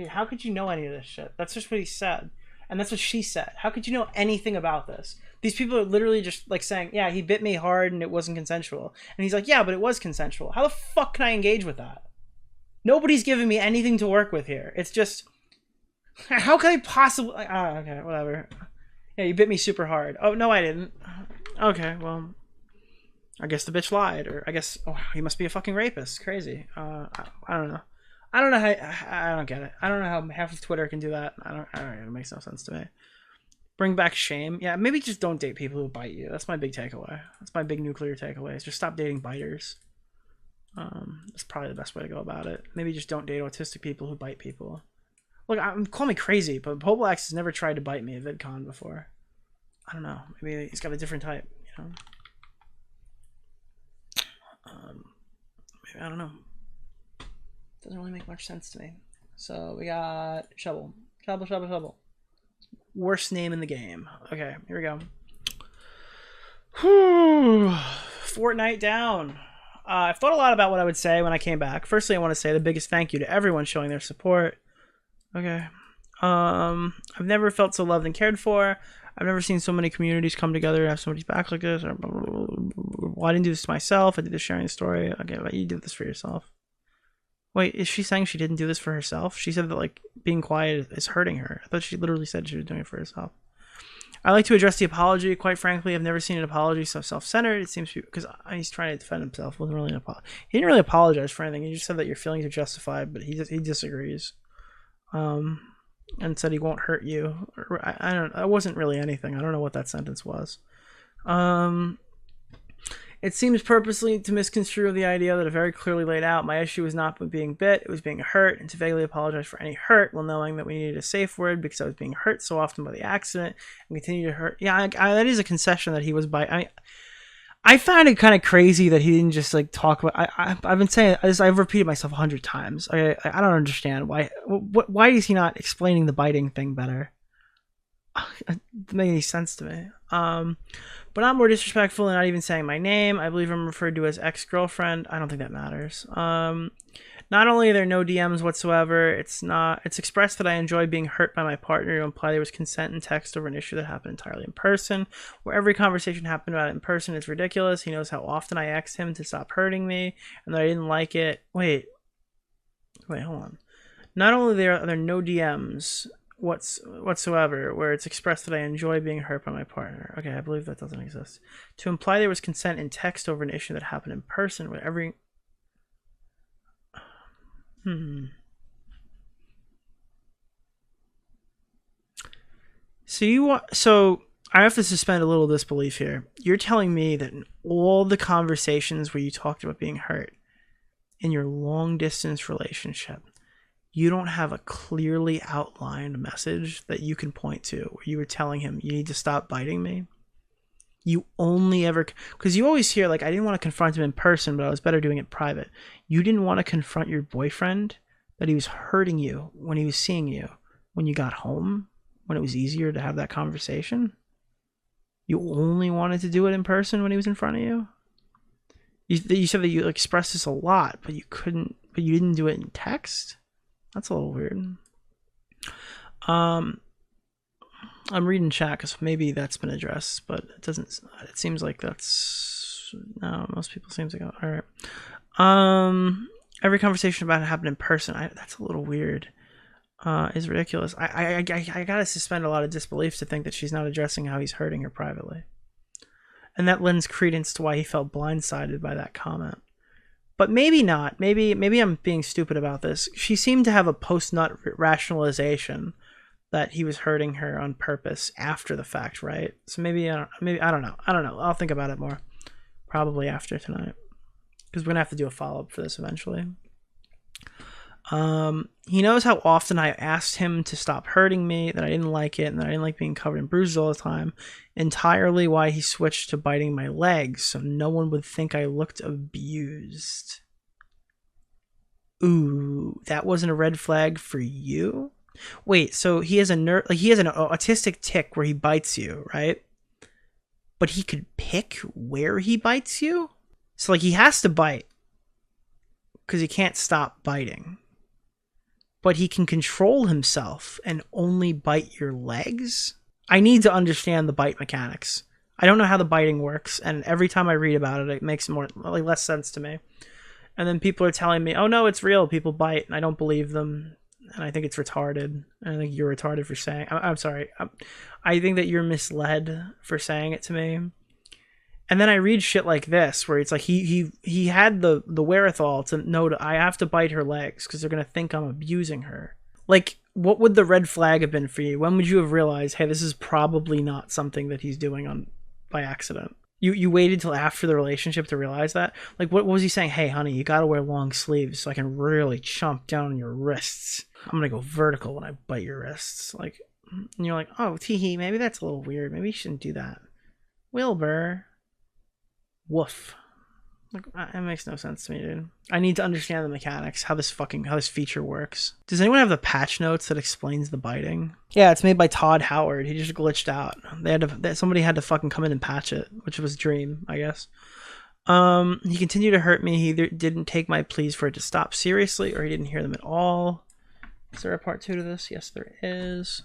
How could you know any of this shit? That's just what he said. And that's what she said. How could you know anything about this? These people are literally just like saying, yeah, he bit me hard and it wasn't consensual. And he's like, yeah, but it was consensual. How the fuck can I engage with that? Nobody's giving me anything to work with here. It's just, how can I possibly... okay, whatever. Yeah, you bit me super hard. Oh, no, I didn't. Okay, well, I guess the bitch lied, or I guess, oh, he must be a fucking rapist. Crazy. I don't know. I don't know how, I don't get it. I don't know how half of Twitter can do that. I don't it makes no sense to me. Bring back shame. Yeah, maybe just don't date people who bite you. That's my big takeaway. That's my big nuclear takeaway, is just stop dating biters. That's probably the best way to go about it. Maybe just don't date autistic people who bite people. Look, call me crazy, but Poblax has never tried to bite me at VidCon before. I don't know. Maybe he's got a different type, you know? Maybe, I don't know. Doesn't really make much sense to me. So we got Shovel. Shovel. Worst name in the game. Okay, here we go. Fortnite down. I've thought a lot about what I would say when I came back. Firstly, I want to say the biggest thank you to everyone showing their support. Okay. I've never felt so loved and cared for. I've never seen so many communities come together and have somebody's back like this. Well, I didn't do this to myself. I did this sharing the story. Okay, but you did this for yourself. Wait, is she saying she didn't do this for herself? She said that, like, being quiet is hurting her. I thought she literally said she was doing it for herself. I like to address the apology. Quite frankly, I've never seen an apology so self-centered. It seems to be because he's trying to defend himself. It wasn't really an apology. He didn't really apologize for anything. He just said that your feelings are justified, but he disagrees. And said he won't hurt you. I don't. It wasn't really anything. I don't know what that sentence was. It seems purposely to misconstrue the idea that I very clearly laid out. My issue was not with being bit, it was being hurt, and to vaguely apologize for any hurt while knowing that we needed a safe word because I was being hurt so often by the accident and continue to hurt. Yeah, that is a concession that he was by. I find it kind of crazy that he didn't just like talk about. I've been saying this. I've repeated myself 100 times. I don't understand why. Why is he not explaining the biting thing better? It doesn't make any sense to me. But not more disrespectful and not even saying my name. I believe I'm referred to as ex-girlfriend. I don't think that matters. Not only are there no DMs whatsoever, it's expressed that I enjoy being hurt by my partner to imply there was consent in text over an issue that happened entirely in person. Where every conversation happened about it in person is ridiculous. He knows how often I asked him to stop hurting me and that I didn't like it. Wait, hold on. Not only are there no DMs whatsoever where it's expressed that I enjoy being hurt by my partner. Okay, I believe that doesn't exist. To imply there was consent in text over an issue that happened in person where every... So I have to suspend a little disbelief here. You're telling me that in all the conversations where you talked about being hurt in your long distance relationship, you don't have a clearly outlined message that you can point to where you were telling him, you need to stop biting me. You only ever, because you always hear, like, I didn't want to confront him in person, but I was better doing it private. You didn't want to confront your boyfriend that he was hurting you when he was seeing you, when you got home, when it was easier to have that conversation. You only wanted to do it in person when he was in front of you. You said that you expressed this a lot, but you didn't do it in text. That's a little weird. I'm reading chat because maybe that's been addressed, but it doesn't. It seems like that's no. Most people seem to go. All right. Every conversation about it happened in person. That's a little weird. Is ridiculous. I gotta suspend a lot of disbelief to think that she's not addressing how he's hurting her privately, and that lends credence to why he felt blindsided by that comment. But maybe not. Maybe I'm being stupid about this. She seemed to have a post-nut rationalization that he was hurting her on purpose after the fact, right? So maybe I don't know. I'll think about it more, probably after tonight, because we're gonna have to do a follow-up for this eventually. He knows how often I asked him to stop hurting me, that I didn't like it, and that I didn't like being covered in bruises all the time. Entirely why he switched to biting my legs, so no one would think I looked abused. Ooh, that wasn't a red flag for you? Wait, so he has an autistic tick where he bites you, right? But he could pick where he bites you? So like he has to bite because he can't stop biting. But he can control himself and only bite your legs? I need to understand the bite mechanics. I don't know how the biting works, and every time I read about it, it makes less sense to me. And then people are telling me, oh no, it's real, people bite, and I don't believe them. And I think it's retarded. And I think you're retarded for saying... I'm sorry. I think that you're misled for saying it to me. And then I read shit like this, where it's like he had the wherewithal to know that I have to bite her legs because they're going to think I'm abusing her. Like, what would the red flag have been for you? When would you have realized, hey, this is probably not something that he's doing by accident? You waited till after the relationship to realize that? Like, what was he saying? Hey, honey, you got to wear long sleeves so I can really chomp down on your wrists. I'm going to go vertical when I bite your wrists. Like, and you're like, oh, teehee, maybe that's a little weird. Maybe you shouldn't do that. Wilbur. Woof. Like, it makes no sense to me, dude. I need to understand the mechanics, how this feature works. Does anyone have the patch notes that explains the biting? Yeah, it's made by Todd Howard. He just glitched out. Somebody had to fucking come in and patch it, which was Dream, I guess. He continued to hurt me. He either didn't take my pleas for it to stop seriously, or he didn't hear them at all. Is there a part 2 to this? Yes, there is.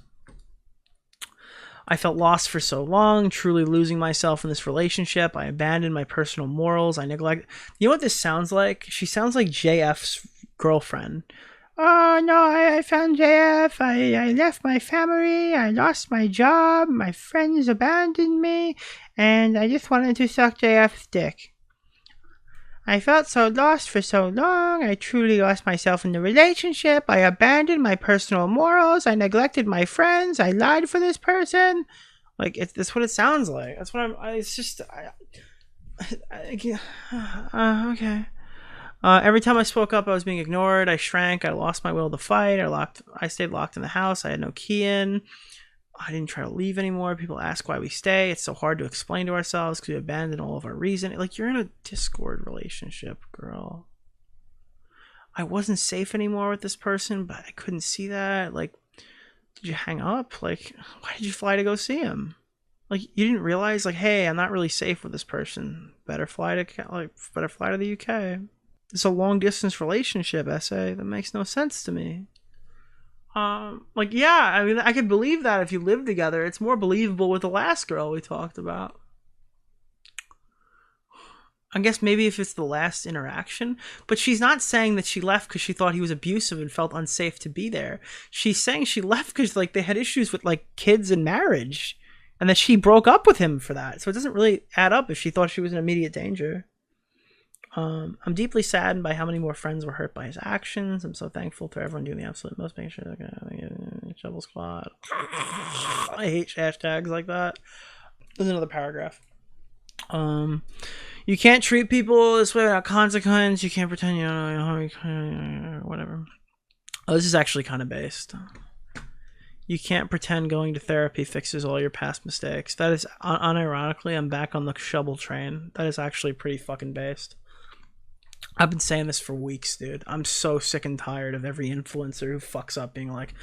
I felt lost for so long, truly losing myself in this relationship. I abandoned my personal morals. I neglected... You know what this sounds like? She sounds like JF's girlfriend. Oh, no, I found JF. I left my family. I lost my job. My friends abandoned me. And I just wanted to suck JF's dick. I felt so lost for so long. I truly lost myself in the relationship. I abandoned my personal morals. I neglected my friends. I lied for this person. Like, that's what it sounds like. That's what it's just... okay. Every time I spoke up, I was being ignored. I shrank. I lost my will to fight. I stayed locked in the house. I had no key in. I didn't try to leave anymore. People ask why we stay. It's so hard to explain to ourselves because we abandoned all of our reason. Like, you're in a Discord relationship, girl. I wasn't safe anymore with this person, but I couldn't see that. Like, did you hang up? Like, why did you fly to go see him? Like, you didn't realize, like, hey, I'm not really safe with this person. Better fly to the UK. It's a long distance relationship, essay. That makes no sense to me. Like, yeah, I mean, I could believe that if you live together. It's more believable with the last girl we talked about. I guess maybe if it's the last interaction, but she's not saying that she left because she thought he was abusive and felt unsafe to be there. She's saying she left because, like, they had issues with, like, kids and marriage, and that she broke up with him for that. So it doesn't really add up if she thought she was in immediate danger. I'm deeply saddened by how many more friends were hurt by his actions. I'm so thankful to everyone doing the absolute most, making sure they're Shovel Squad. I hate hashtags like that. There's another paragraph. You can't treat people this way without consequence. You can't pretend you don't know, whatever. Oh, this is actually kind of based. You can't pretend going to therapy fixes all your past mistakes. That is, unironically, I'm back on the shovel train. That is actually pretty fucking based. I've been saying this for weeks, dude. I'm so sick and tired of every influencer who fucks up being like,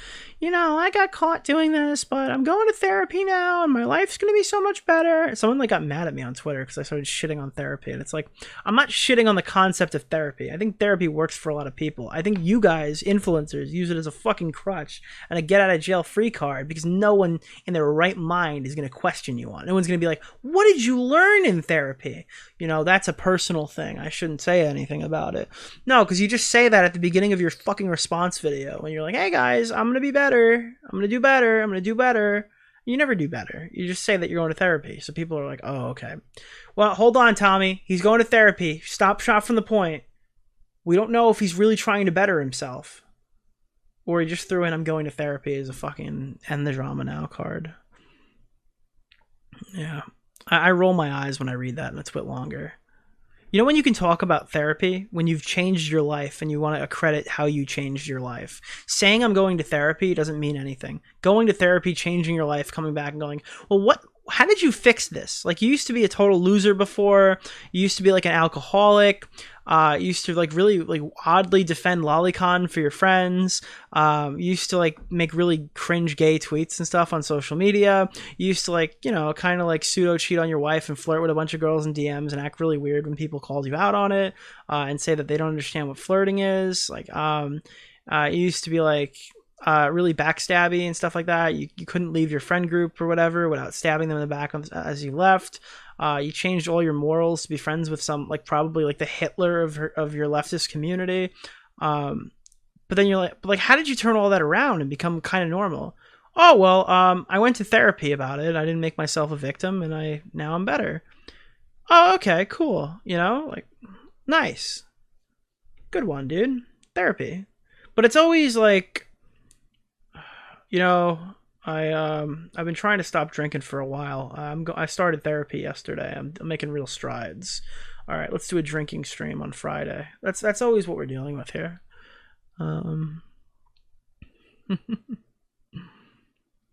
I got caught doing this, but I'm going to therapy now and my life's going to be so much better. Someone got mad at me on Twitter because I started shitting on therapy. And it's like, I'm not shitting on the concept of therapy. I think therapy works for a lot of people. I think you guys, influencers, use it as a fucking crutch and a get out of jail free card because no one in their right mind is going to question you on it. No one's going to be like, what did you learn in therapy? That's a personal thing. I shouldn't say anything about it. No, because you just say that at the beginning of your fucking response video and you're like, hey guys, I'm gonna be better, I'm gonna do better, I'm gonna do better. You never do better. You just say that you're going to therapy, so people are like, oh, okay, well, hold on, Tommy, he's going to therapy, stop shot from the point. We don't know if he's really trying to better himself or he just threw in I'm going to therapy as a fucking end the drama now card. Yeah, I roll my eyes when I read that and it's a bit longer. When you can talk about therapy, when you've changed your life and you want to accredit how you changed your life. Saying I'm going to therapy doesn't mean anything. Going to therapy, changing your life, coming back and going, well, how did you fix this? Like, you used to be a total loser before. You used to be like an alcoholic. You used to really oddly defend lolicon for your friends. You used to make really cringe gay tweets and stuff on social media. You used to kind of pseudo cheat on your wife and flirt with a bunch of girls in DMs and act really weird when people called you out on it, and say that they don't understand what flirting is. You used to be really backstabby and stuff like that. You couldn't leave your friend group or whatever without stabbing them in the back as you left. You changed all your morals to be friends with some probably the Hitler of your leftist community. But then you're like, how did you turn all that around and become kind of normal? Oh, well, I went to therapy about it. I didn't make myself a victim and now I'm better. Oh, okay, cool. Nice. Good one, dude. Therapy. But it's always I've been trying to stop drinking for a while. I started therapy yesterday. I'm making real strides. All right, let's do a drinking stream on Friday. That's always what we're dealing with here.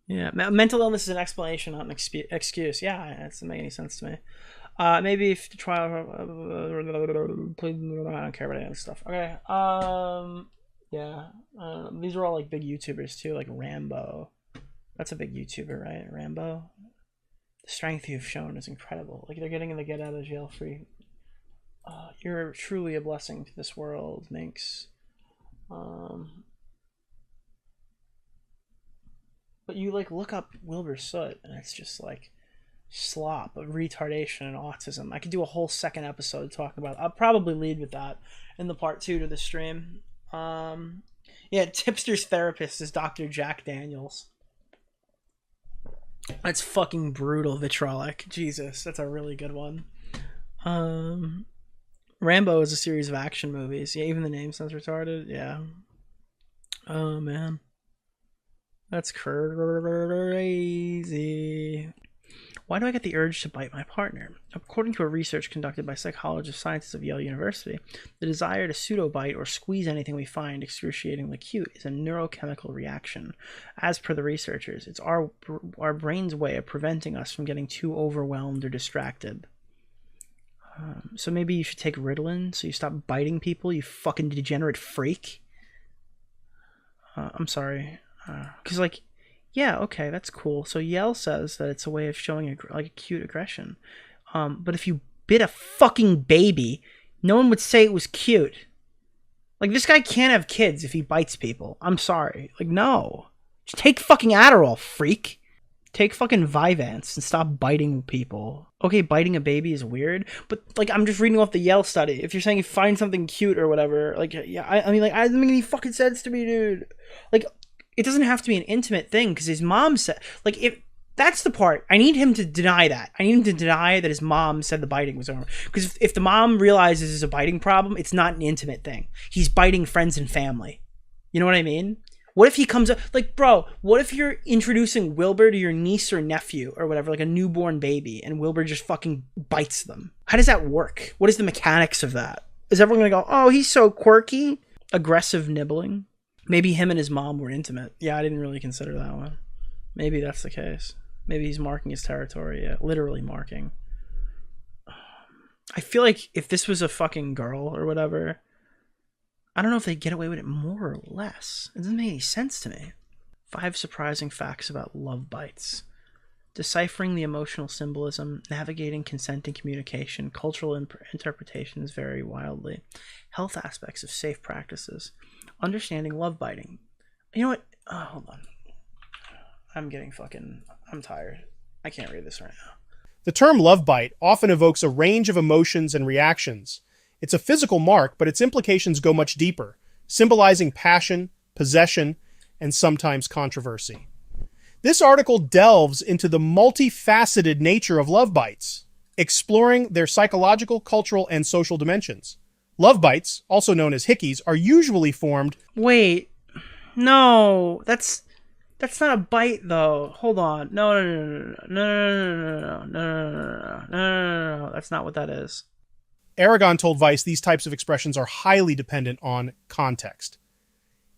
Yeah, mental illness is an explanation, not an excuse. Yeah, that doesn't make any sense to me. Maybe if the trial, I don't care about any of this stuff. Okay. Yeah. These are all big YouTubers too, like Rambo. That's a big YouTuber, right? Rambo. The strength you've shown is incredible. They're getting in the get out of jail free. You're truly a blessing to this world, Minx. But you look up Wilbur Soot and it's just slop of retardation and autism. I could do a whole second episode talking about it. I'll probably lead with that in the part 2 to the stream. Yeah, Tipster's therapist is Dr. Jack Daniels. That's fucking brutal, vitriolic. Jesus, that's a really good one. Rambo is a series of action movies. Yeah, even the name sounds retarded. Yeah. Oh, man. That's crazy. Why do I get the urge to bite my partner? According to a research conducted by psychologists scientists of Yale University, the desire to pseudo-bite or squeeze anything we find excruciatingly cute is a neurochemical reaction. As per the researchers, it's our brain's way of preventing us from getting too overwhelmed or distracted. So maybe you should take Ritalin so you stop biting people, you fucking degenerate freak. I'm sorry. Because yeah, okay, that's cool. So Yale says that it's a way of showing a cute aggression. But if you bit a fucking baby, no one would say it was cute. This guy can't have kids if he bites people. I'm sorry. No. Just take fucking Adderall, freak. Take fucking Vyvanse and stop biting people. Okay, biting a baby is weird, but I'm just reading off the Yale study. If you're saying you find something cute or whatever, yeah, I mean, I doesn't make any fucking sense to me, dude. It doesn't have to be an intimate thing because his mom said, if that's the part, I need him to deny that. I need him to deny that his mom said the biting was over. Because if the mom realizes there's a biting problem, it's not an intimate thing. He's biting friends and family. You know what I mean? What if he comes up, bro, what if you're introducing Wilbur to your niece or nephew or whatever, a newborn baby, and Wilbur just fucking bites them? How does that work? What is the mechanics of that? Is everyone going to go, oh, he's so quirky? Aggressive nibbling? Maybe him and his mom were intimate. Yeah, I didn't really consider that one. Maybe that's the case. Maybe he's marking his territory. Yeah, literally marking. I feel like if this was a fucking girl or whatever, I don't know if they'd get away with it more or less. It doesn't make any sense to me. 5 surprising facts about love bites. Deciphering the emotional symbolism, navigating consenting communication, cultural interpretations vary wildly. Health aspects of safe practices. Understanding love biting. You know what? Oh, hold on. I'm tired. I can't read this right now. The term love bite often evokes a range of emotions and reactions. It's a physical mark, but its implications go much deeper, symbolizing passion, possession, and sometimes controversy. This article delves into the multifaceted nature of love bites, exploring their psychological, cultural, and social dimensions. Love bites, also known as hickeys, are usually formed... Wait. No, that's not a bite though. Hold on. No. That's not what that is. Aragon told Vice these types of expressions are highly dependent on context.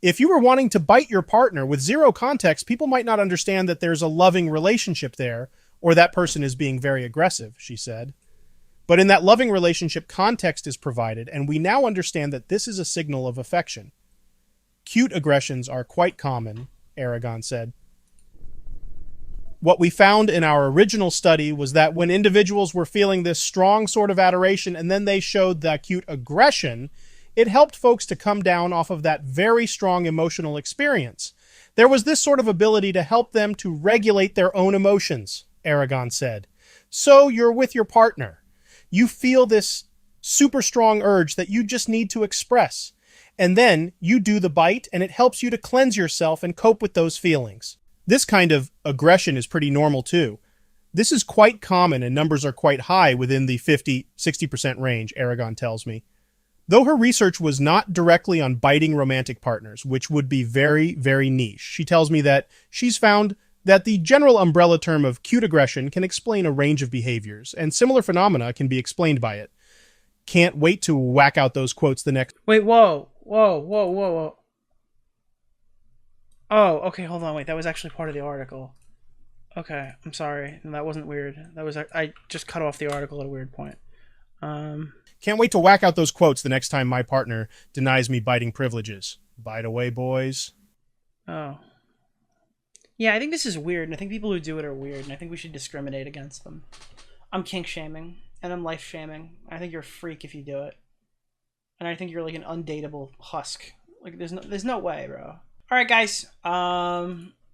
If you were wanting to bite your partner with zero context, people might not understand that there's a loving relationship there, or that person is being very aggressive, she said. But in that loving relationship, context is provided, and we now understand that this is a signal of affection. Cute aggressions are quite common, Aragon said. What we found in our original study was that when individuals were feeling this strong sort of adoration and then they showed the acute aggression, it helped folks to come down off of that very strong emotional experience. There was this sort of ability to help them to regulate their own emotions, Aragon said. So you're with your partner. You feel this super strong urge that you just need to express. And then you do the bite and it helps you to cleanse yourself and cope with those feelings. This kind of aggression is pretty normal too. This is quite common and numbers are quite high within the 50-60% range, Aragon tells me. Though her research was not directly on biting romantic partners, which would be very, very niche, she tells me that she's found that the general umbrella term of cute aggression can explain a range of behaviors, and similar phenomena can be explained by it. Can't wait to whack out those quotes the next... Wait, whoa. Oh, okay, hold on, wait, that was actually part of the article. Okay, I'm sorry, no, that wasn't weird. I just cut off the article at a weird point. Can't wait to whack out those quotes the next time my partner denies me biting privileges. Bite away, boys. Oh. Yeah, I think this is weird, and I think people who do it are weird, and I think we should discriminate against them. I'm kink shaming, and I'm life shaming. I think you're a freak if you do it. And I think you're like an undateable husk. Like, there's no way, bro. Alright, guys.